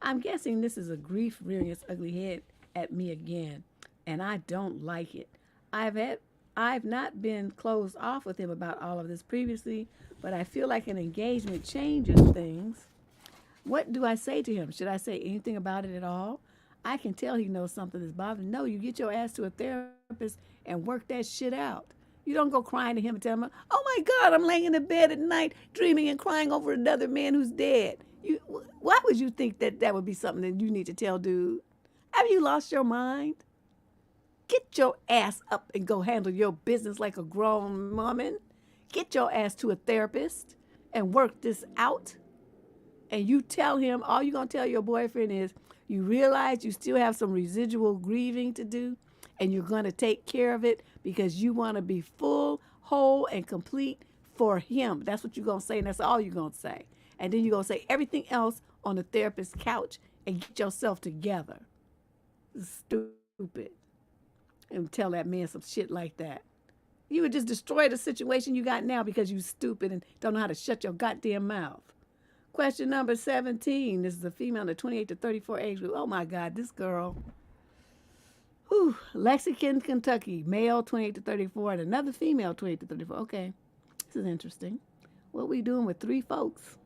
A: I'm guessing this is a grief rearing its ugly head at me again, and I don't like it. I've not been closed off with him about all of this previously, but I feel like an engagement changes things. What do I say to him? Should I say anything about it at all? I can tell he knows something is bothering him. No, you get your ass to a therapist and work that shit out. You don't go crying to him and tell him, oh my God, I'm laying in the bed at night dreaming and crying over another man who's dead. Why would you think that would be something that you need to tell dude? Have you lost your mind? Get your ass up and go handle your business like a grown woman. Get your ass to a therapist and work this out. And you tell him, all you're going to tell your boyfriend is, you realize you still have some residual grieving to do and you're going to take care of it because you want to be full, whole, and complete for him. That's what you're going to say, and that's all you're going to say. And then you're going to say everything else on the therapist's couch and get yourself together. Stupid. And tell that man some shit like that. You would just destroy the situation you got now because you stupid and don't know how to shut your goddamn mouth. Question number 17. This is a female in the 28 to 34 age group. Oh my God, this girl. Whew. Lexington, Kentucky. Male 28 to 34 and another female 28 to 34. Okay, this is interesting. What we doing with three folks?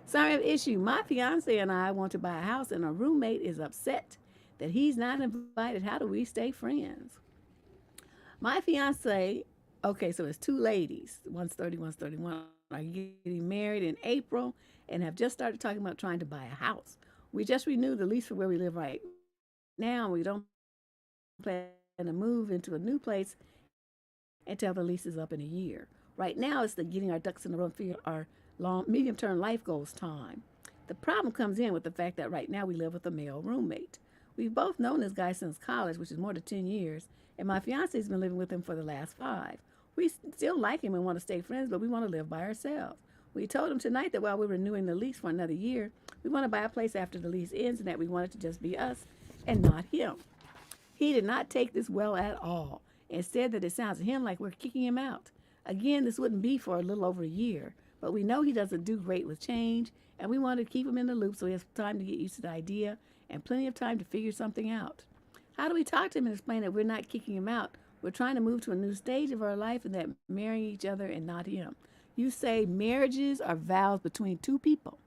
A: Sorry of issue. My fiance and I want to buy a house, and our roommate is upset that he's not invited. How do we stay friends? My fiance, okay, so it's two ladies. One's 30, one's 31. Are getting married in April and have just started talking about trying to buy a house. We just renewed the lease for where we live right now. We don't plan to move into a new place until the lease is up in a year. Right now, it's the getting our ducks in a row and figure our long, medium-term life goals time. The problem comes in with the fact that right now we live with a male roommate. We've both known this guy since college, which is more than 10 years, and my fiance's been living with him for the last 5. We still like him and want to stay friends, but we want to live by ourselves. We told him tonight that while we're renewing the lease for another year, we want to buy a place after the lease ends and that we want it to just be us and not him. He did not take this well at all and said that it sounds to him like we're kicking him out. Again, this wouldn't be for a little over a year, but we know he doesn't do great with change, and we want to keep him in the loop so he has time to get used to the idea and plenty of time to figure something out. How do we talk to him and explain that we're not kicking him out? We're trying to move to a new stage of our life and that marrying each other and not him. You say marriages are vows between two people.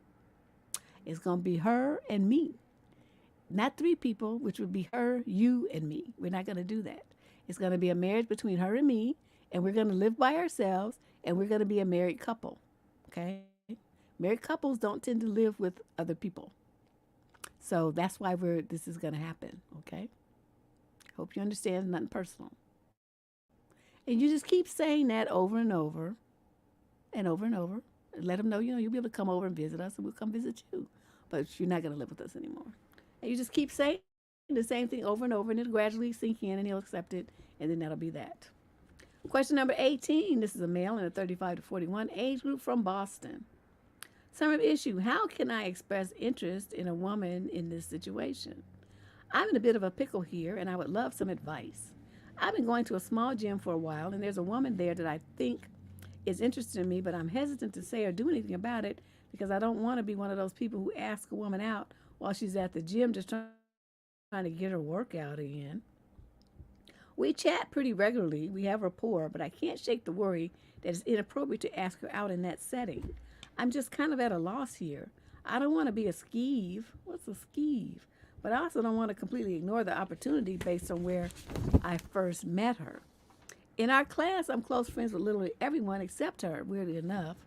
A: It's going to be her and me, not 3 people, which would be her, you, and me. We're not going to do that. It's going to be a marriage between her and me, and we're going to live by ourselves, and we're going to be a married couple, okay? Married couples don't tend to live with other people. So that's why this is going to happen, okay? Hope you understand, nothing personal. And you just keep saying that over and over and over and over. Let them know, you'll be able to come over and visit us, and we'll come visit you. But you're not going to live with us anymore. And you just keep saying the same thing over and over, and it'll gradually sink in, and he'll accept it, and then that'll be that. Question number 18. This is a male in a 35 to 41 age group from Boston. Summary of issue. How can I express interest in a woman in this situation? I'm in a bit of a pickle here, and I would love some advice. I've been going to a small gym for a while, and there's a woman there that I think is interested in me, but I'm hesitant to say or do anything about it because I don't want to be one of those people who ask a woman out while she's at the gym just trying to get her workout in. We chat pretty regularly. We have rapport, but I can't shake the worry that it's inappropriate to ask her out in that setting. I'm just kind of at a loss here. I don't want to be a skeeve. What's a skeeve? But I also don't want to completely ignore the opportunity based on where I first met her. In our class, I'm close friends with literally everyone except her, weirdly enough.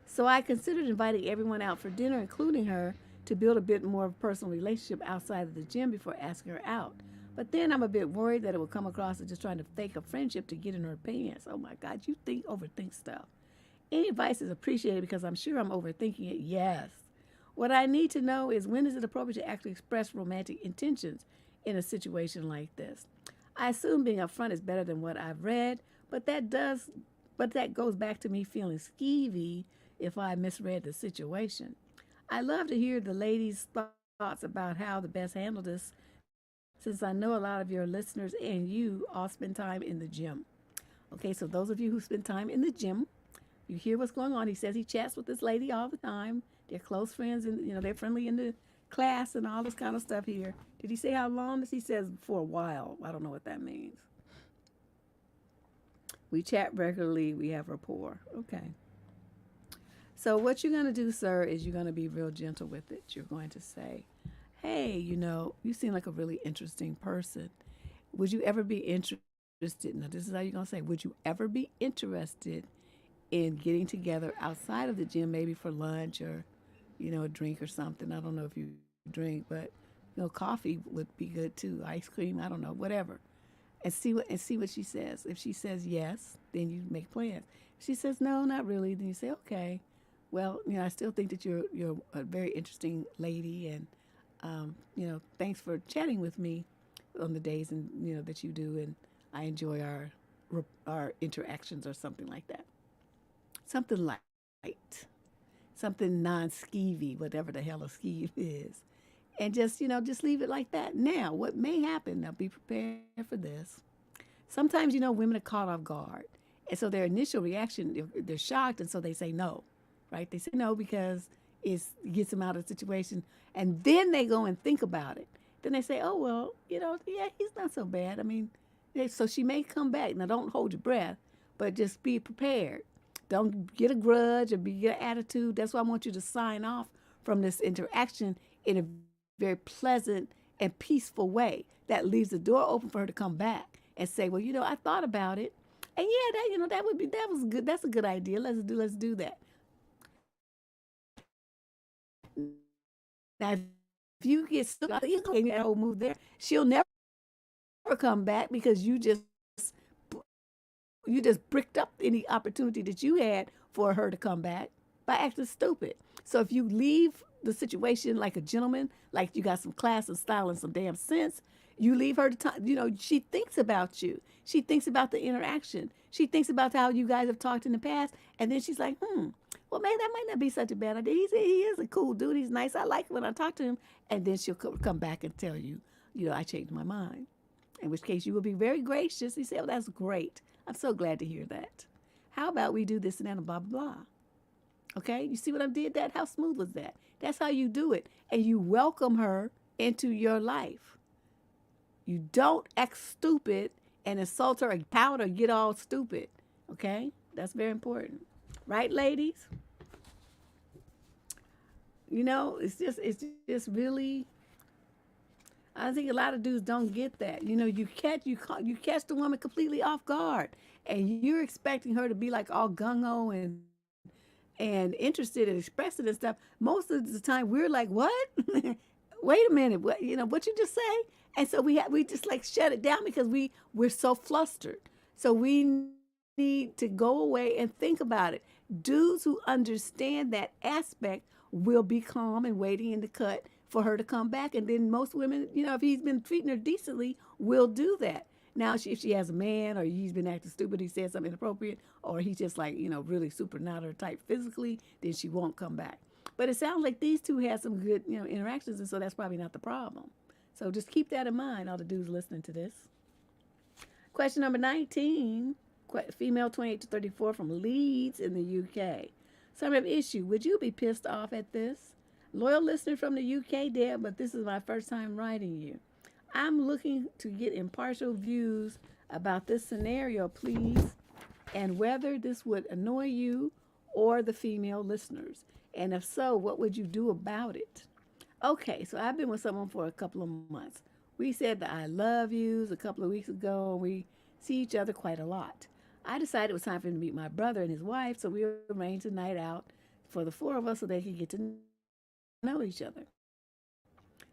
A: So I considered inviting everyone out for dinner, including her, to build a bit more of a personal relationship outside of the gym before asking her out. But then I'm a bit worried that it will come across as just trying to fake a friendship to get in her pants. Oh my God, you overthink stuff. Any advice is appreciated because I'm sure I'm overthinking it. Yes. What I need to know is when is it appropriate to actually express romantic intentions in a situation like this? I assume being upfront is better than what I've read, but that goes back to me feeling skeevy if I misread the situation. I'd love to hear the ladies' thoughts about how to best handle this, since I know a lot of your listeners and you all spend time in the gym. Okay, so those of you who spend time in the gym, you hear what's going on. He says he chats with this lady all the time. They're close friends, and they're friendly in the class and all this kind of stuff here. Did he say how long? He says for a while. I don't know what that means. We chat regularly. We have rapport. Okay. So what you're going to do, sir, is you're going to be real gentle with it. You're going to say, hey, you seem like a really interesting person. Would you ever be interested? Now, this is how you're going to say, would you ever be interested in getting together outside of the gym, maybe for lunch or, a drink or something? I don't know if you drink, but, coffee would be good too. Ice cream, I don't know, whatever. And see what she says. If she says yes, then you make plans. If she says no, not really, then you say, okay. Well, I still think that you're a very interesting lady, and thanks for chatting with me on the days and that you do, and I enjoy our interactions or something like that. Something light, something non-skeevy, whatever the hell a skeeve is, and just leave it like that. Now, what may happen? Now, be prepared for this. Sometimes women are caught off guard, and so their initial reaction, they're shocked, and so they say no. Right? They say no because it gets them out of the situation. And then they go and think about it. Then they say, oh, well, yeah, he's not so bad. So she may come back. Now, don't hold your breath, but just be prepared. Don't get a grudge or get an attitude. That's why I want you to sign off from this interaction in a very pleasant and peaceful way that leaves the door open for her to come back and say, well, I thought about it. And yeah, that was good. That's a good idea. Let's do that. Now, if you get stuck in that whole move there, she'll never come back because you just bricked up any opportunity that you had for her to come back by acting stupid. So if you leave the situation like a gentleman, like you got some class and style and some damn sense, you leave her to time. She thinks about you. She thinks about the interaction. She thinks about how you guys have talked in the past. And then she's like, well, man, that might not be such a bad idea. He is a cool dude. He's nice. I like it when I talk to him. And then she'll come back and tell you, I changed my mind. In which case you will be very gracious. You say, oh, that's great. I'm so glad to hear that. How about we do this and that and blah, blah, blah. Okay? You see what I did that? How smooth was that? That's how you do it. And you welcome her into your life. You don't act stupid and insult her or pout or get all stupid. Okay? That's very important. Right, ladies? It's just really, I think a lot of dudes don't get that. You catch the woman completely off guard, and you're expecting her to be like all gung-ho and interested and expressive and stuff. Most of the time, we're like, what? Wait a minute, what you just say? And so we just like shut it down because we're so flustered. So we need to go away and think about it. Dudes who understand that aspect will be calm and waiting in the cut for her to come back. And then most women, if he's been treating her decently, will do that. Now, if she has a man or he's been acting stupid, he said something inappropriate, or he's just like, really super not her type physically, then she won't come back. But it sounds like these two had some good, interactions, and so that's probably not the problem. So just keep that in mind, all the dudes listening to this. Question number 19, female 28 to 34 from Leeds in the UK. Summary of issue, would you be pissed off at this? Loyal listener from the UK, Deb, but this is my first time writing you. I'm looking to get impartial views about this scenario, please, and whether this would annoy you or the female listeners. And if so, what would you do about it? Okay, so I've been with someone for a couple of months. We said the I love yous a couple of weeks ago, and we see each other quite a lot. I decided it was time for him to meet my brother and his wife, so we arranged a night out for the four of us so they could get to know each other.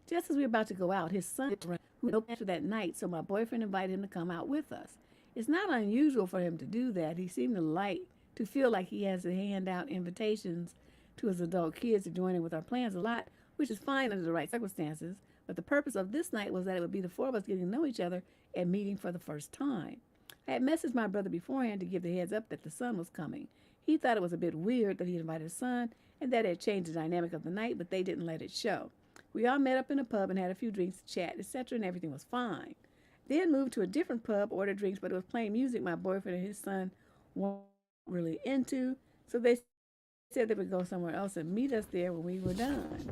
A: Just as we were about to go out, his son who no after that night, so my boyfriend invited him to come out with us. It's not unusual for him to do that. He seemed to feel like he has to hand out invitations to his adult kids to join in with our plans a lot, which is fine under the right circumstances. But the purpose of this night was that it would be the four of us getting to know each other and meeting for the first time. I had messaged my brother beforehand to give the heads up that the son was coming. He thought it was a bit weird that he invited his son and that it had changed the dynamic of the night, but they didn't let it show. We all met up in a pub and had a few drinks, chat, etc., and everything was fine. Then moved to a different pub, ordered drinks, but it was playing music my boyfriend and his son weren't really into, so they said they would go somewhere else and meet us there when we were done.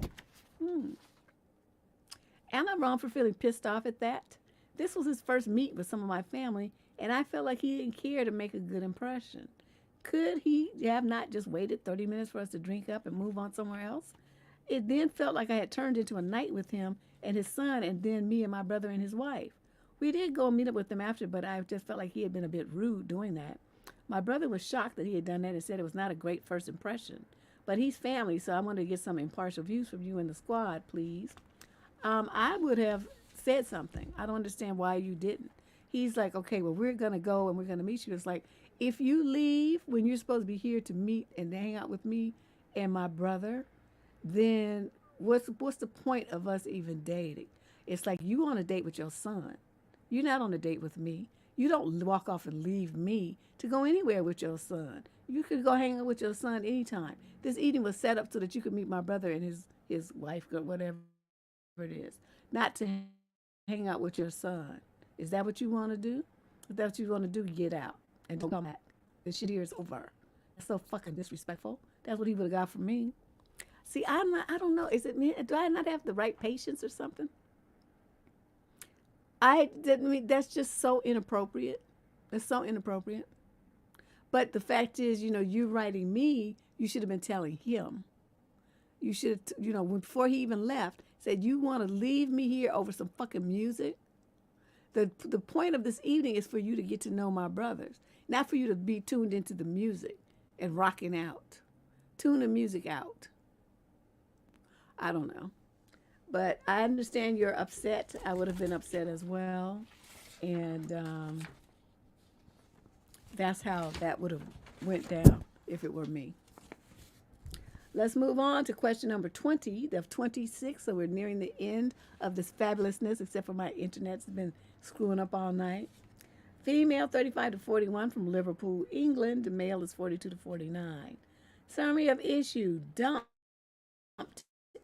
A: Am I wrong for feeling pissed off at that? This was his first meet with some of my family, and I felt like he didn't care to make a good impression. Could he have not just waited 30 minutes for us to drink up and move on somewhere else? It then felt like I had turned into a night with him and his son, and then me and my brother and his wife. We did go and meet up with them after, but I just felt like he had been a bit rude doing that. My brother was shocked that he had done that and said it was not a great first impression. But he's family, so I wanted to get some impartial views from you and the squad, please. I would have said something. I don't understand why you didn't. He's like, okay, well, we're going to go and we're going to meet you. It's like, if you leave when you're supposed to be here to meet and hang out with me and my brother, then what's the point of us even dating? It's like you on a date with your son. You're not on a date with me. You don't walk off and leave me to go anywhere with your son. You could go hang out with your son anytime. This eating was set up so that you could meet my brother and his wife, or whatever it is, not to hang out with your son. Is that what you want to do? If that's what you want to do, get out and don't come back. This shit here is over. That's so fucking disrespectful. That's what he would have got from me. See, I don't know. Is it me? Do I not have the right patience or something? That's just so inappropriate. It's so inappropriate. But the fact is, you writing me, you should have been telling him. You should have, before he even left, said, you want to leave me here over some fucking music? The point of this evening is for you to get to know my brothers, not for you to be tuned into the music and rocking out. Tune the music out. I don't know. But I understand you're upset. I would have been upset as well. And that's how that would have went down if it were me. Let's move on to question number 20 of 26. So we're nearing the end of this fabulousness, except for my internet's been screwing up all night. Female, 35 to 41 from Liverpool, England. The male is 42 to 49. Summary of issue: dumped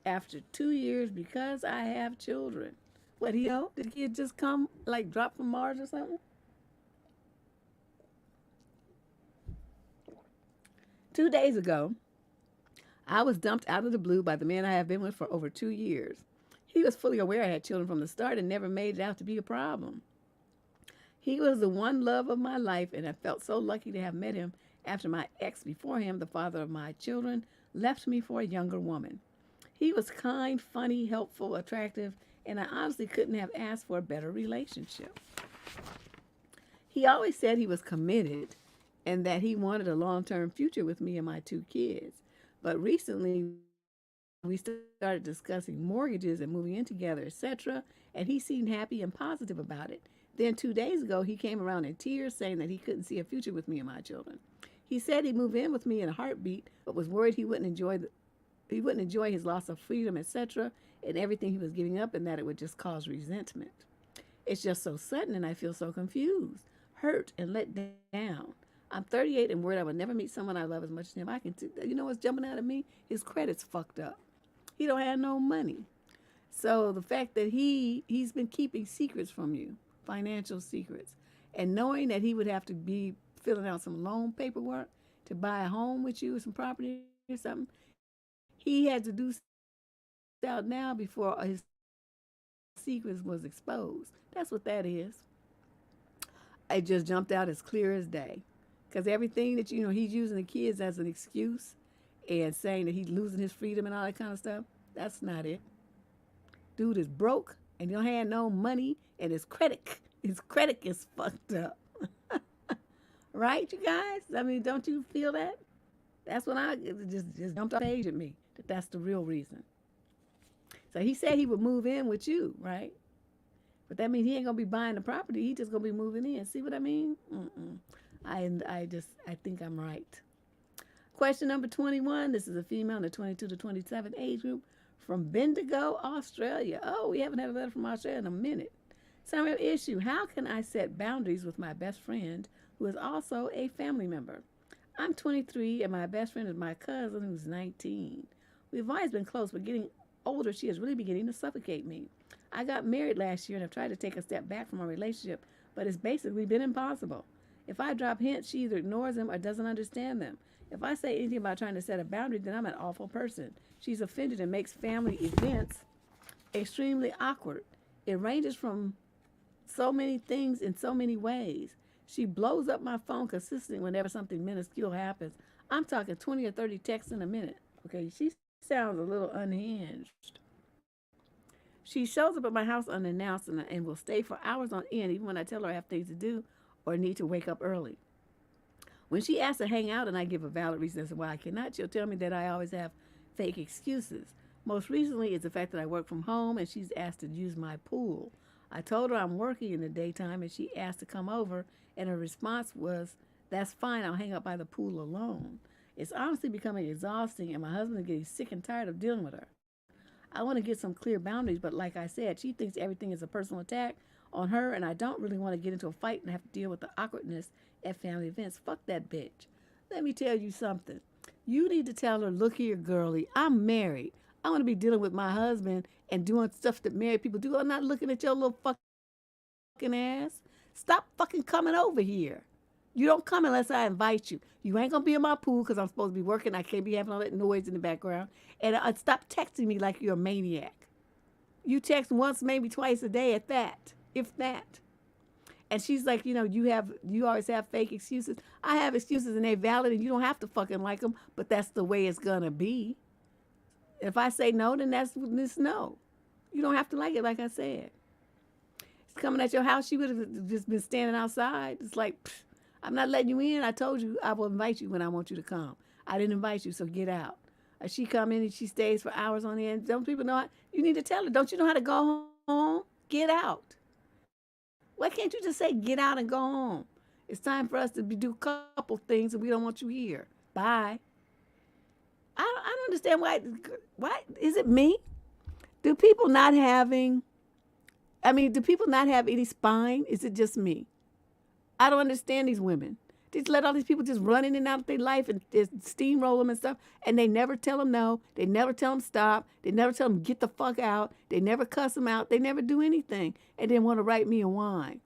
A: after 2 years because I have children. What, did the kid just come, like drop from Mars or something? 2 days ago, I was dumped out of the blue by the man I have been with for over 2 years. He was fully aware I had children from the start and never made it out to be a problem. He was the one love of my life, and I felt so lucky to have met him after my ex before him, the father of my children, left me for a younger woman. He was kind, funny, helpful, attractive, and I honestly couldn't have asked for a better relationship. He always said he was committed and that he wanted a long-term future with me and my 2 kids. But recently, we started discussing mortgages and moving in together, etc., and he seemed happy and positive about it. Then 2 days ago, he came around in tears saying that he couldn't see a future with me and my children. He said he'd move in with me in a heartbeat, but was worried he wouldn't enjoy his loss of freedom, etc., and everything he was giving up, and that it would just cause resentment. It's just so sudden, and I feel so confused, hurt, and let down. I'm 38 and worried I would never meet someone I love as much as him. You know what's jumping out of me? His credit's fucked up. He don't have no money. So the fact that he's been keeping secrets from you, financial secrets, and knowing that he would have to be filling out some loan paperwork to buy a home with you or some property or something, he had to do out now before his secrets was exposed. That's what that is. It just jumped out as clear as day. Because everything that, he's using the kids as an excuse and saying that he's losing his freedom and all that kind of stuff, that's not it. Dude is broke and he don't have no money, and his credit is fucked up. Right, you guys? I mean, don't you feel that? That's when it just jumped off the page at me, that's the real reason. So he said he would move in with you, right? But that means he ain't going to be buying the property. He just going to be moving in. See what I mean? I think I'm right. Question number 21. This is a female in the 22 to 27 age group from Bendigo, Australia. Oh, we haven't had a letter from Australia in a minute. Summary of issue: how can I set boundaries with my best friend who is also a family member? I'm 23 and my best friend is my cousin who's 19. We've always been close, but getting older, she is really beginning to suffocate me. I got married last year and have tried to take a step back from our relationship, but it's basically been impossible. If I drop hints, she either ignores them or doesn't understand them. If I say anything about trying to set a boundary, then I'm an awful person. She's offended and makes family events extremely awkward. It ranges from so many things in so many ways. She blows up my phone consistently whenever something minuscule happens. I'm talking 20 or 30 texts in a minute. Okay, she sounds a little unhinged. She shows up at my house unannounced and will stay for hours on end, even when I tell her I have things to do or need to wake up early. When she asks to hang out and I give a valid reason as to why I cannot, she'll tell me that I always have fake excuses. Most recently is the fact that I work from home and she's asked to use my pool. I told her I'm working in the daytime and she asked to come over, and her response was, "That's fine, I'll hang out by the pool alone." It's honestly becoming exhausting, and my husband is getting sick and tired of dealing with her. I want to get some clear boundaries, but like I said, she thinks everything is a personal attack on her, and I don't really want to get into a fight and have to deal with the awkwardness at family events. Fuck that bitch. Let me tell you something. You need to tell her, look here, girlie, I'm married. I want to be dealing with my husband and doing stuff that married people do. I'm not looking at your little fucking ass. Stop fucking coming over here. You don't come unless I invite you. You ain't going to be in my pool because I'm supposed to be working. I can't be having all that noise in the background. And stop texting me like you're a maniac. You text once, maybe twice a day at that, if that. And she's like, you always have fake excuses. I have excuses and they're valid and you don't have to fucking like them, but that's the way it's gonna be. If I say no, then that's no. You don't have to like it, like I said. It's coming at your house, she would have just been standing outside. It's like, pfft, I'm not letting you in. I told you I will invite you when I want you to come. I didn't invite you, so get out. She come in and she stays for hours on end. Don't people know you need to tell her, don't you know how to go home? Get out. Why can't you just say get out and go home? It's time for us to do a couple things and we don't want you here. Bye. I don't understand why is it me? Do people not have any spine? Is it just me? I don't understand these women. Just let all these people just run in and out of their life and steamroll them and stuff, and they never tell them no. They never tell them stop. They never tell them get the fuck out. They never cuss them out. They never do anything, and then want to write me a whine.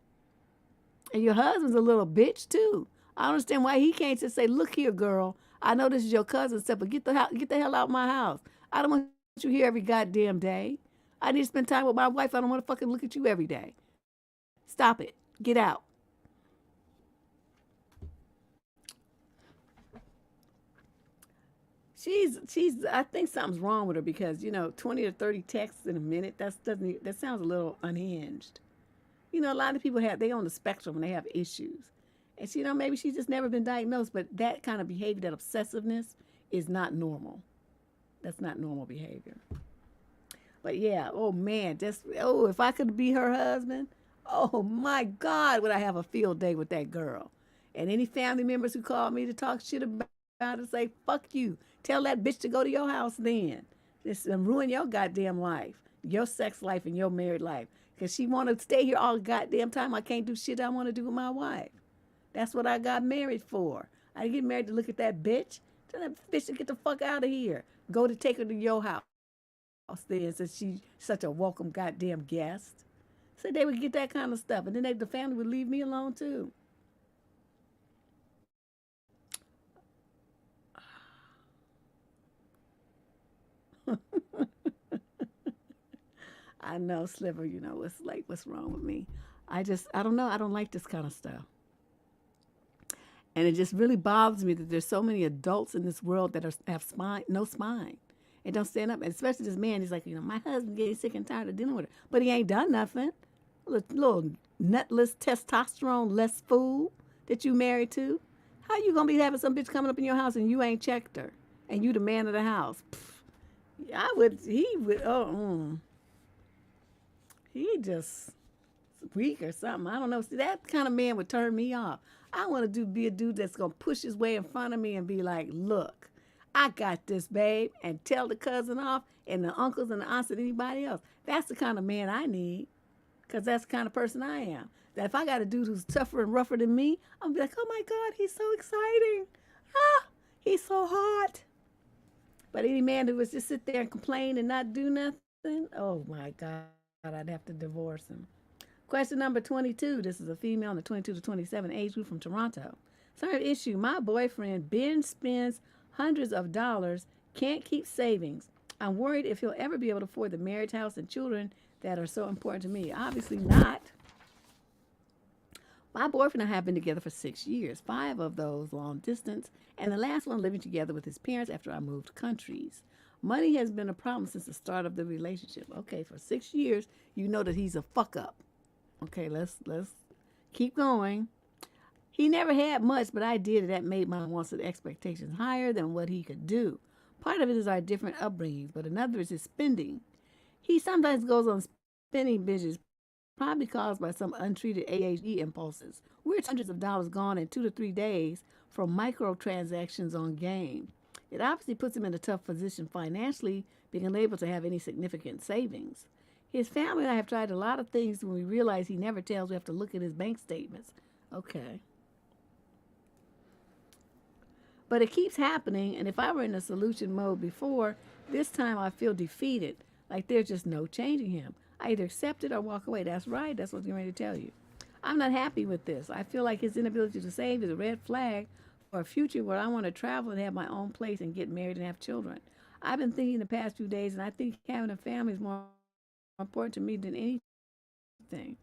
A: And your husband's a little bitch too. I don't understand why he can't just say, "Look here, girl. I know this is your cousin stuff, but get the hell out of my house. I don't want you here every goddamn day. I need to spend time with my wife. I don't want to fucking look at you every day. Stop it. Get out." I think something's wrong with her because 20 or 30 texts in a minute. That sounds a little unhinged. A lot of people they on the spectrum and they have issues, and maybe she's just never been diagnosed. But that kind of behavior, that obsessiveness, is not normal. That's not normal behavior. But yeah, oh man, if I could be her husband, oh my God, would I have a field day with that girl? And any family members who call me to talk shit about it, say fuck you. Tell that bitch to go to your house then. Just ruin your goddamn life, your sex life and your married life. Because she want to stay here all goddamn time. I can't do shit I want to do with my wife. That's what I got married for. I didn't get married to look at that bitch. Tell that bitch to get the fuck out of here. Go to take her to your house then, since she's such a welcome goddamn guest. So they would get that kind of stuff. And then the family would leave me alone too. I know, Sliver, what's wrong with me? I don't know. I don't like this kind of stuff. And it just really bothers me that there's so many adults in this world that have no spine. And don't stand up. And especially this man, he's like, my husband getting sick and tired of dealing with her. But he ain't done nothing. Little nutless, testosterone-less fool that you married to. How you going to be having some bitch coming up in your house and you ain't checked her? And you the man of the house. He just weak or something. I don't know. See, that kind of man would turn me off. I want to be a dude that's going to push his way in front of me and be like, look, I got this, babe, and tell the cousin off and the uncles and the aunts and anybody else. That's the kind of man I need, because that's the kind of person I am. That if I got a dude who's tougher and rougher than me, I'm be like, oh my God, he's so exciting. He's so hot. But any man who would just sit there and complain and not do nothing, oh my God, I'd have to divorce him. Question number 22. This is a female in the 22 to 27 age group from Toronto. Sorry, issue. My boyfriend binge spends hundreds of dollars, can't keep savings. I'm worried if he'll ever be able to afford the marriage, house, and children that are so important to me. Obviously not. My boyfriend and I have been together for 6 years, 5 of those long distance, and the last one living together with his parents after I moved countries. Money has been a problem since the start of the relationship. Okay, for 6 years, you know that he's a fuck up. Okay, let's keep going. He never had much, but I did, and that made my wants and expectations higher than what he could do. Part of it is our different upbringings, but another is his spending. He sometimes goes on spending binges, probably caused by some untreated ADHD impulses. We're hundreds of dollars gone in 2 to 3 days from microtransactions on game. It obviously puts him in a tough position financially, being unable to have any significant savings. His family and I have tried a lot of things when we realize he never tells. We have to look at his bank statements. Okay. But it keeps happening, and if I were in a solution mode before, this time I feel defeated, like there's just no changing him. I either accept it or walk away. That's right. That's what I'm ready to tell you. I'm not happy with this. I feel like his inability to save is a red flag for a future where I want to travel and have my own place and get married and have children. I've been thinking the past few days, and I think having a family is more important to me than anything.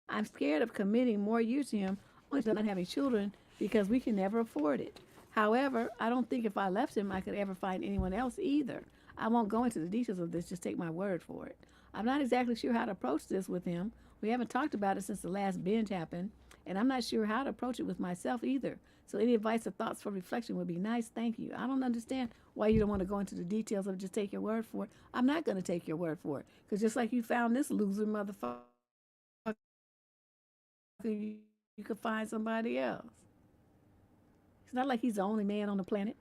A: I'm scared of committing more years to him, only to not having children because we can never afford it. However, I don't think if I left him, I could ever find anyone else either. I won't go into the details of this, just take my word for it. I'm not exactly sure how to approach this with him. We haven't talked about it since the last binge happened, and I'm not sure how to approach it with myself either. So any advice or thoughts for reflection would be nice. Thank you. I don't understand why you don't want to go into the details of it. Just take your word for it. I'm not going to take your word for it. Because just like you found this loser motherfucker, you could find somebody else. It's not like he's the only man on the planet.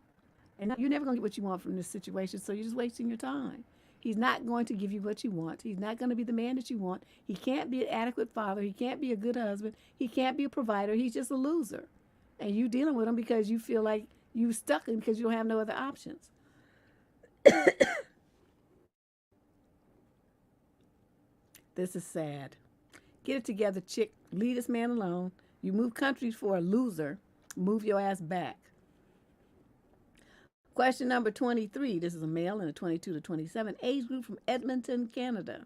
A: And you're never going to get what you want from this situation, so you're just wasting your time. He's not going to give you what you want. He's not going to be the man that you want. He can't be an adequate father. He can't be a good husband. He can't be a provider. He's just a loser. And you dealing with him because you feel like you stuck him because you don't have no other options. This is sad. Get it together, chick. Leave this man alone. You move countries for a loser. Move your ass back. Question number 23. This is a male in a 22 to 27 age group from Edmonton, Canada.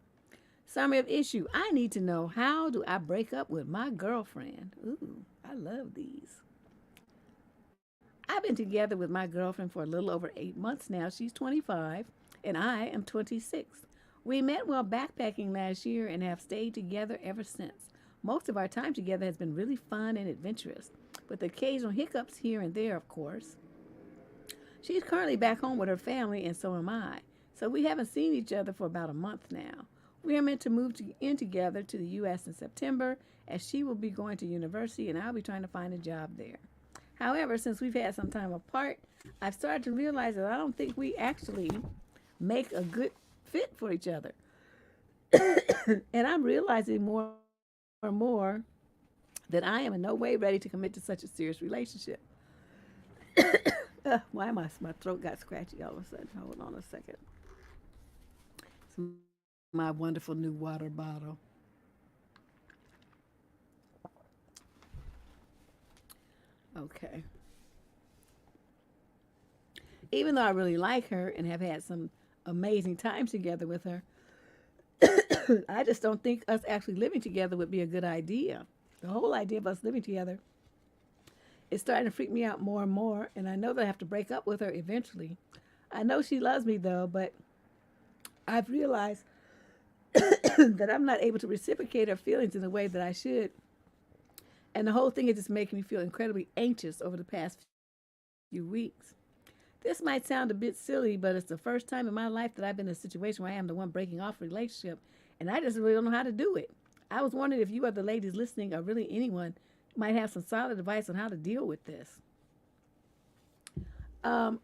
A: Summary of issue. I need to know, how do I break up with my girlfriend? Ooh, I love these. I've been together with my girlfriend for a little over 8 months now. She's 25 and I am 26. We met while backpacking last year and have stayed together ever since. Most of our time together has been really fun and adventurous, with occasional hiccups here and there, of course. She's currently back home with her family, and so am I. So we haven't seen each other for about a month now. We are meant to move in together to the U.S. in September, as she will be going to university and I'll be trying to find a job there. However, since we've had some time apart, I've started to realize that I don't think we actually make a good fit for each other. And I'm realizing more and more that I am in no way ready to commit to such a serious relationship. Why am my throat got scratchy all of a sudden? Hold on a second. It's my wonderful new water bottle. Okay. Even though I really like her and have had some amazing times together with her, I just don't think us actually living together would be a good idea. The whole idea of us living together is starting to freak me out more and more, and I know that I have to break up with her eventually. I know she loves me, though, but I've realized that I'm not able to reciprocate her feelings in the way that I should. And the whole thing is just making me feel incredibly anxious over the past few weeks. This might sound a bit silly, but it's the first time in my life that I've been in a situation where I am the one breaking off a relationship, and I just really don't know how to do it. I was wondering if you other ladies listening, or really anyone, might have some solid advice on how to deal with this.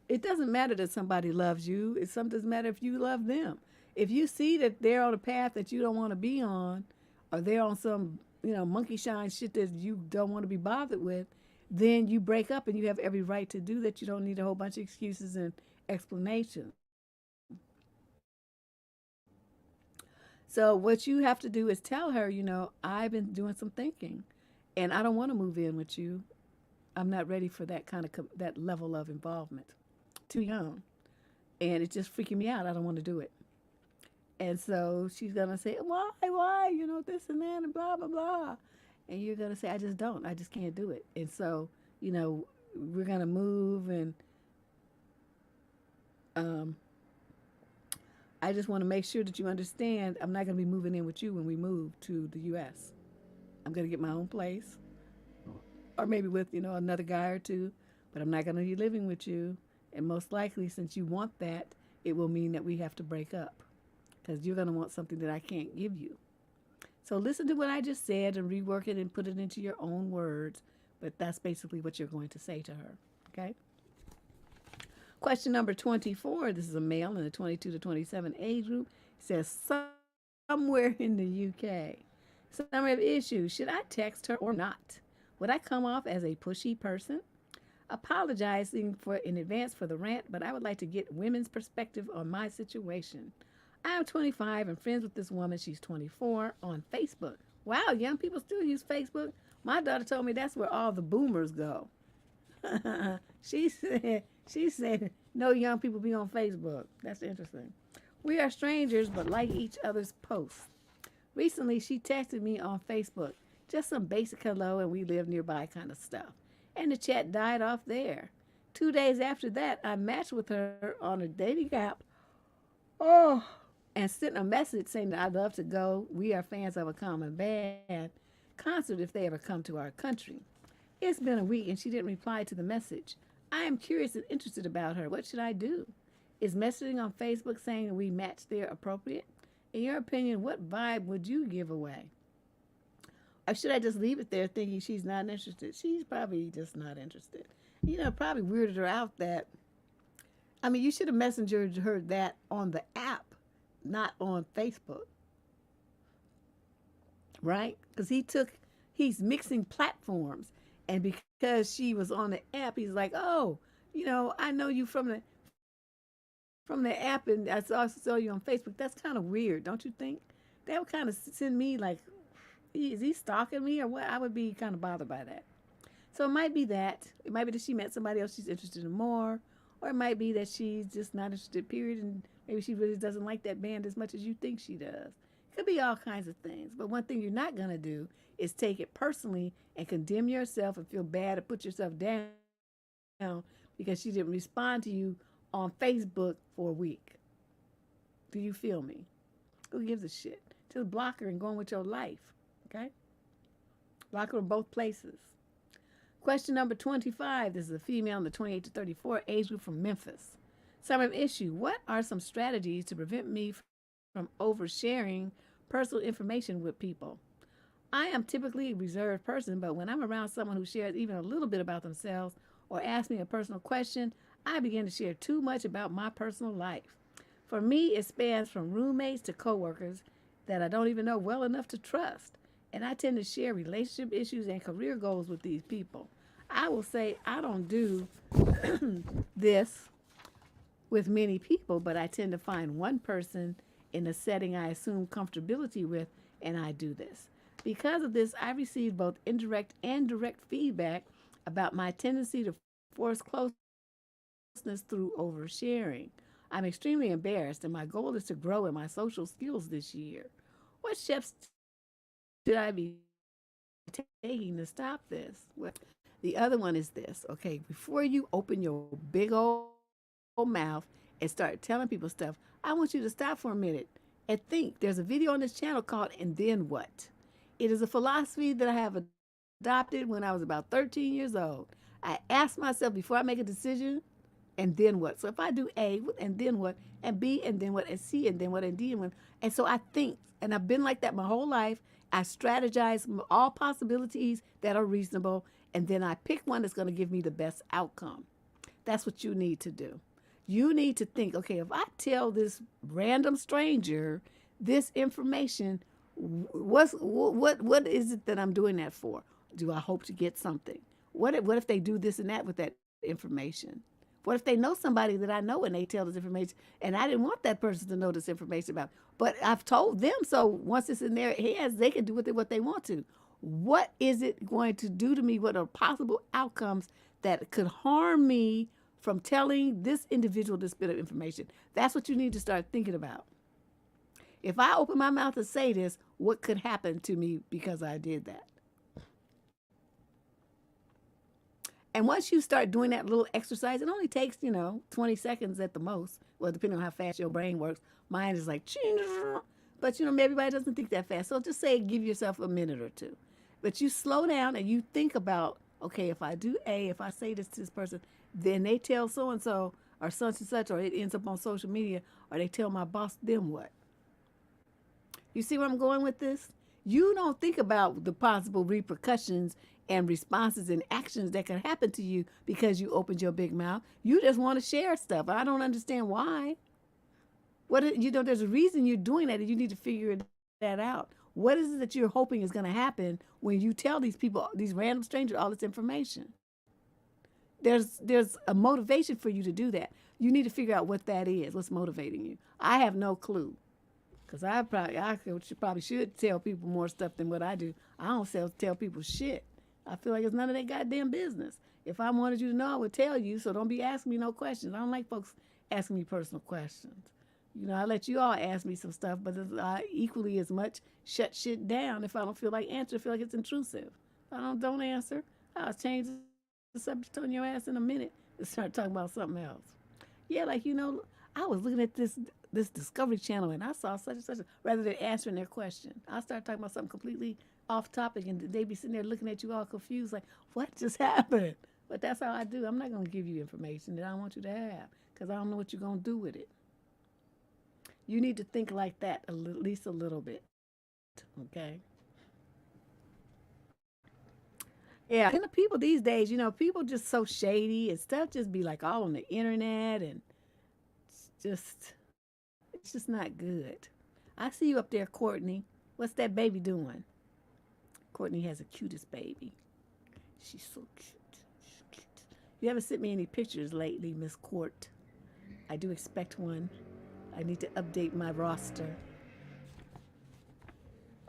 A: It doesn't matter that somebody loves you. It doesn't matter if you love them. If you see that they're on a path that you don't want to be on, or they're on some, monkey shine shit that you don't want to be bothered with, then you break up, and you have every right to do that. You don't need a whole bunch of excuses and explanations. So what you have to do is tell her, I've been doing some thinking, and I don't want to move in with you. I'm not ready for that kind of that level of involvement. Too young, and it's just freaking me out. I don't want to do it. And so she's gonna say, why, this and that, and blah blah blah. And you're gonna say, I just don't. I just can't do it. And so, we're gonna move, and I just want to make sure that you understand I'm not going to be moving in with you when we move to the U.S. I'm going to get my own place, or maybe with, another guy or two, but I'm not going to be living with you. And most likely, since you want that, it will mean that we have to break up, because you're going to want something that I can't give you. So listen to what I just said and rework it and put it into your own words, but that's basically what you're going to say to her, okay? Question number 24, this is a male in the 22 to 27 age group. It says, somewhere in the UK. Summary of issue, should I text her or not? Would I come off as a pushy person? Apologizing in advance for the rant, but I would like to get women's perspective on my situation. I am 25 and friends with this woman, she's 24, on Facebook. Wow, young people still use Facebook. My daughter told me that's where all the boomers go. She said, no young people be on Facebook. That's interesting. We are strangers, but like each other's posts. Recently, she texted me on Facebook. Just some basic hello and we live nearby kind of stuff. And the chat died off there. 2 days after that, I matched with her on a dating app. Oh, and sent a message saying that I'd love to go. We are fans of a common band concert if they ever come to our country. It's been a week and she didn't reply to the message. I am curious and interested about her. What should I do? Is messaging on Facebook saying that we match there appropriate? In your opinion, what vibe would you give away? Or should I just leave it there thinking she's not interested? She's probably just not interested. Probably weirded her out that, you should have messengered her that on the app, not on Facebook. Right? Because he's mixing platforms. And because she was on the app, he's like, oh, I know you from the app and I saw you on Facebook. That's kind of weird, don't you think? That would kind of send me like, is he stalking me or what? I would be kind of bothered by that. So it might be that. It might be that she met somebody else she's interested in more. Or it might be that she's just not interested, period, and maybe she really doesn't like that band as much as you think she does. It could be all kinds of things. But one thing you're not going to do is take it personally and condemn yourself and feel bad or put yourself down because she didn't respond to you on Facebook for a week. Do you feel me? Who gives a shit? Just block her and go on with your life. Okay? Block her in both places. Question number 25. This is a female in the 28 to 34 age group from Memphis. Summary issue. What are some strategies to prevent me from oversharing personal information with people? I am typically a reserved person, but when I'm around someone who shares even a little bit about themselves or asks me a personal question, I begin to share too much about my personal life. For me, it spans from roommates to coworkers that I don't even know well enough to trust. And I tend to share relationship issues and career goals with these people. I will say I don't do this with many people, but I tend to find one person in a setting I assume comfortability with, and I do this. Because of this, I received both indirect and direct feedback about my tendency to force closeness through oversharing. I'm extremely embarrassed, and my goal is to grow in my social skills this year. What steps should I be taking to stop this? Well, the other one is this, okay? Before you open your big old mouth and start telling people stuff, I want you to stop for a minute and think. There's a video on this channel called And Then What? It is a philosophy that I have adopted when I was about 13 years old. I ask myself before I make a decision, and then what? So if I do A, and then what? And B, and then what? And C, and then what? And D, and what? And so I think, and I've been like that my whole life. I strategize all possibilities that are reasonable, and then I pick one that's going to give me the best outcome. That's what you need to do. You need to think, okay, if I tell this random stranger this information, what is it that I'm doing that for? Do I hope to get something? What if they do this and that with that information? What if they know somebody that I know and they tell this information and I didn't want that person to know this information about? But I've told them, so once it's in their hands, they can do with it what they want to. What is it going to do to me? What are possible outcomes that could harm me from telling this individual this bit of information? That's what you need to start thinking about. If I open my mouth and say this, what could happen to me because I did that? And once you start doing that little exercise, it only takes, 20 seconds at the most. Well, depending on how fast your brain works. Mine is like, but everybody doesn't think that fast. So just say, give yourself a minute or two. But you slow down and you think about, okay, if I do A, if I say this to this person, then they tell so-and-so or such and such, or it ends up on social media, or they tell my boss, then what? You see where I'm going with this? You don't think about the possible repercussions and responses and actions that can happen to you because you opened your big mouth. You just want to share stuff. I don't understand why. There's a reason you're doing that, and you need to figure that out. What is it that you're hoping is going to happen when you tell these people, these random strangers, all this information? There's a motivation for you to do that. You need to figure out what that is, what's motivating you. I have no clue. Because I probably should tell people more stuff than what I do. I don't tell people shit. I feel like it's none of their goddamn business. If I wanted you to know, I would tell you, so don't be asking me no questions. I don't like folks asking me personal questions. I let you all ask me some stuff, but equally as much shut shit down if I don't feel like answering, feel like it's intrusive. If I don't answer, I'll change the subject on your ass in a minute and start talking about something else. Yeah, like I was looking at this Discovery Channel and I saw such and such. Rather than answering their question, I start talking about something completely off topic, and they be sitting there looking at you all confused, like, what just happened? But that's how I do. I'm not gonna give you information that I don't want you to have because I don't know what you're gonna do with it. You need to think like that at least a little bit, okay? Yeah, and the people these days, people just so shady and stuff just be like all on the internet and it's just not good. I see you up there, Courtney. What's that baby doing? Courtney has the cutest baby. She's so cute. She's cute. You haven't sent me any pictures lately, Miss Court. I do expect one. I need to update my roster.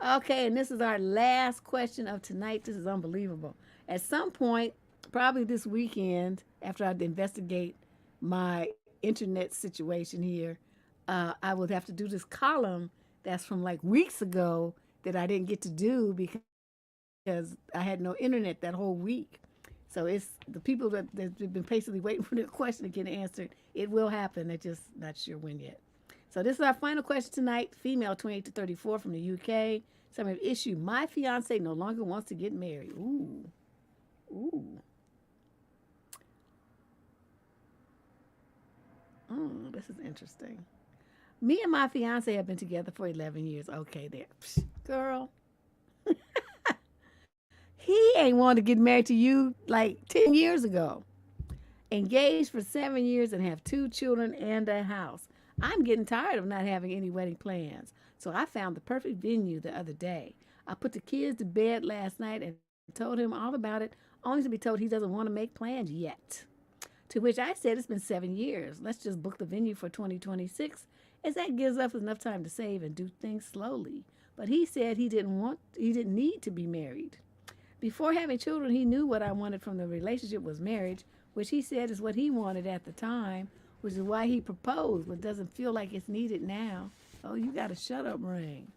A: Okay, and this is our last question of tonight. This is unbelievable. At some point, probably this weekend, after I investigate my internet situation here, I would have to do this column that's from like weeks ago that I didn't get to do because I had no internet that whole week. So it's the people that have been patiently waiting for their question to get answered. It will happen. They're just not sure when yet. So this is our final question tonight. Female 28 to 34 from the UK. Summary of issue. My fiance no longer wants to get married. Ooh. Ooh. This is interesting. Me and my fiance have been together for 11 years. Okay, there. Psh, girl. He ain't wanted to get married to you like 10 years ago. Engaged for 7 years and have 2 children and a house. I'm getting tired of not having any wedding plans. So I found the perfect venue the other day. I put the kids to bed last night and told him all about it, only to be told he doesn't want to make plans yet. To which I said, it's been 7 years. Let's just book the venue for 2026, as that gives us enough time to save and do things slowly. But he said he didn't need to be married. Before having children, he knew what I wanted from the relationship was marriage, which he said is what he wanted at the time, which is why he proposed, but doesn't feel like it's needed now. Oh, you got a shut up ring.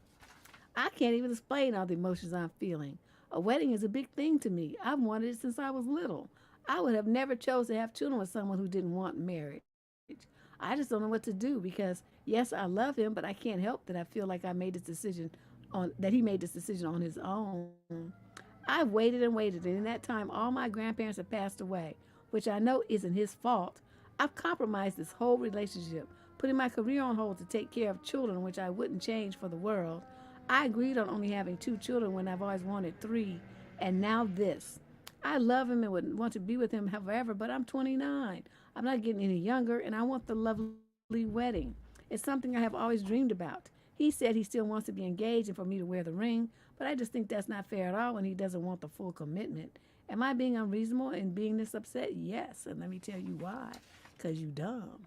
A: I can't even explain all the emotions I'm feeling. A wedding is a big thing to me. I've wanted it since I was little. I would have never chose to have children with someone who didn't want marriage. I just don't know what to do because, yes, I love him, but I can't help that I feel like I made this decision that he made this decision on his own. I've waited and waited, and in that time, all my grandparents have passed away, which I know isn't his fault. I've compromised this whole relationship, putting my career on hold to take care of children, which I wouldn't change for the world. I agreed on only having 2 children when I've always wanted 3, and now this. I love him and would want to be with him however, but I'm 29. I'm not getting any younger, and I want the lovely wedding. It's something I have always dreamed about. He said he still wants to be engaged and for me to wear the ring, but I just think that's not fair at all when he doesn't want the full commitment. Am I being unreasonable in being this upset? Yes, and let me tell you why. Because you dumb.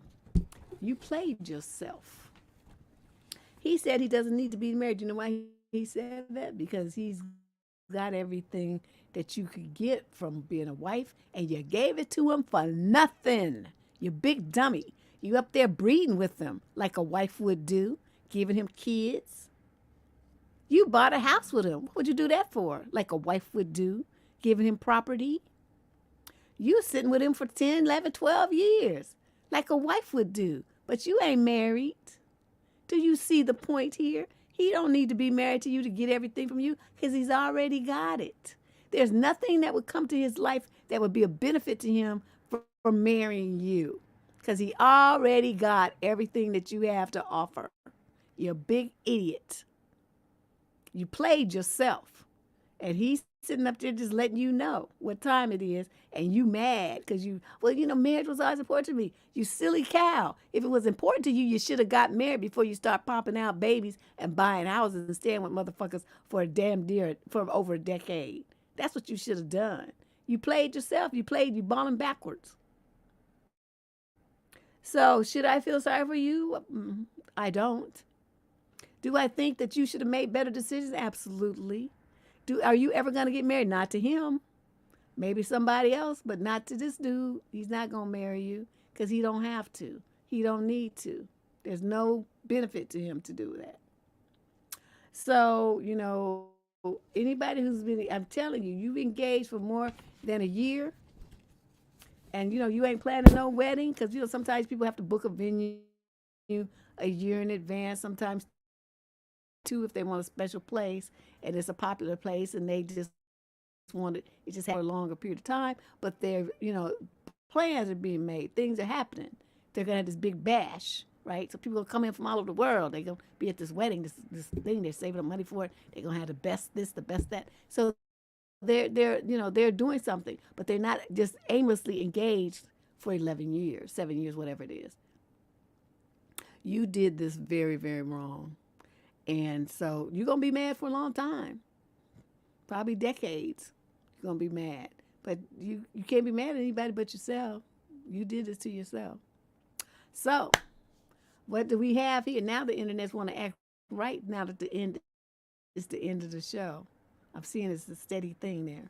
A: You played yourself. He said he doesn't need to be married. You know why he said that? Because he's got everything that you could get from being a wife, and you gave it to him for nothing. You big dummy. You up there breeding with him like a wife would do, giving him kids. You bought a house with him. What would you do that for? Like a wife would do, giving him property. You sitting with him for 10, 11, 12 years, like a wife would do, but you ain't married. Do you see the point here? He don't need to be married to you to get everything from you because he's already got it. There's nothing that would come to his life that would be a benefit to him for marrying you because he already got everything that you have to offer. You're a big idiot. You played yourself, and he's sitting up there just letting you know what time it is, and you mad because marriage was always important to me. You silly cow. If it was important to you, you should have got married before you start popping out babies and buying houses and staying with motherfuckers for over a decade. That's what you should have done. You played yourself. You balling backwards. So should I feel sorry for you? I don't. Do I think that you should have made better decisions? Absolutely. Are you ever going to get married? Not to him. Maybe somebody else, but not to this dude. He's not going to marry you because he don't have to. He don't need to. There's no benefit to him to do that. So, anybody who's been, I'm telling you, you've engaged for more than a year, and you ain't planning no wedding, because sometimes people have to book a venue a year in advance, sometimes two if they want a special place, and it's a popular place, and they just want it just have a longer period of time, but their plans are being made, things are happening. They're gonna have this big bash, right? So people are coming from all over the world. They're gonna be at this wedding, this thing. They're saving up money for it. They're gonna have the best this, the best that. So they're doing something, but they're not just aimlessly engaged for 11 years, 7 years, whatever it is. You did this very, very wrong. And so you're going to be mad for a long time, probably decades. You're going to be mad. But you can't be mad at anybody but yourself. You did this to yourself. So what do we have here? Now the internet's want to act right now that the end is the end of the show. I'm seeing it's a steady thing there.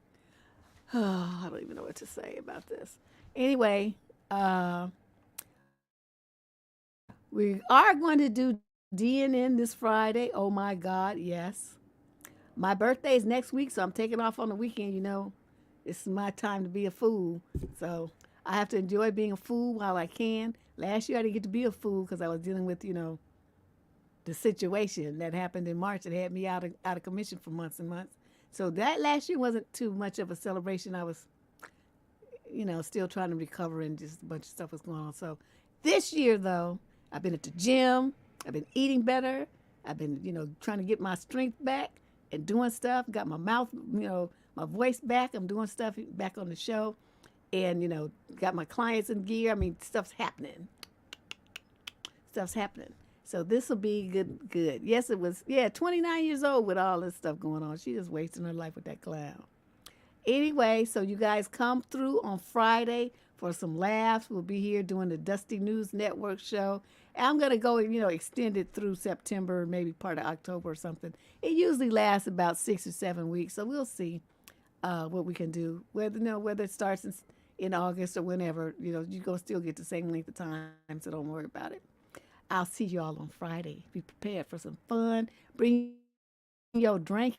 A: Oh, I don't even know what to say about this. Anyway, we are going to do DNN this Friday. Oh my God, yes. My birthday is next week, so I'm taking off on the weekend. It's my time to be a fool. So I have to enjoy being a fool while I can. Last year I didn't get to be a fool because I was dealing with, the situation that happened in March that had me out of commission for months and months. So that last year wasn't too much of a celebration. I was, still trying to recover, and just a bunch of stuff was going on. So this year, though, I've been at the gym. I've been eating better. I've been, trying to get my strength back and doing stuff. Got my mouth, my voice back. I'm doing stuff back on the show. And, got my clients in gear. I mean, stuff's happening. Stuff's happening. So this will be good. Yes, it was, 29 years old with all this stuff going on. She just wasting her life with that clown. Anyway, so you guys come through on Friday for some laughs. We'll be here doing the Dusty News Network show. And I'm going to go, extend it through September, maybe part of October or something. It usually lasts about 6 or 7 weeks. So we'll see what we can do. Whether it starts in August or whenever, you're going to still get the same length of time. So don't worry about it. I'll see you all on Friday. Be prepared for some fun. Bring your drink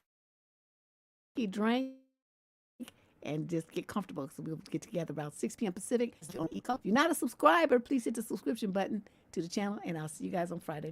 A: and just get comfortable. So we'll get together about 6 p.m. Pacific on If you're not a subscriber, please hit the subscription button to the channel, and I'll see you guys on Friday.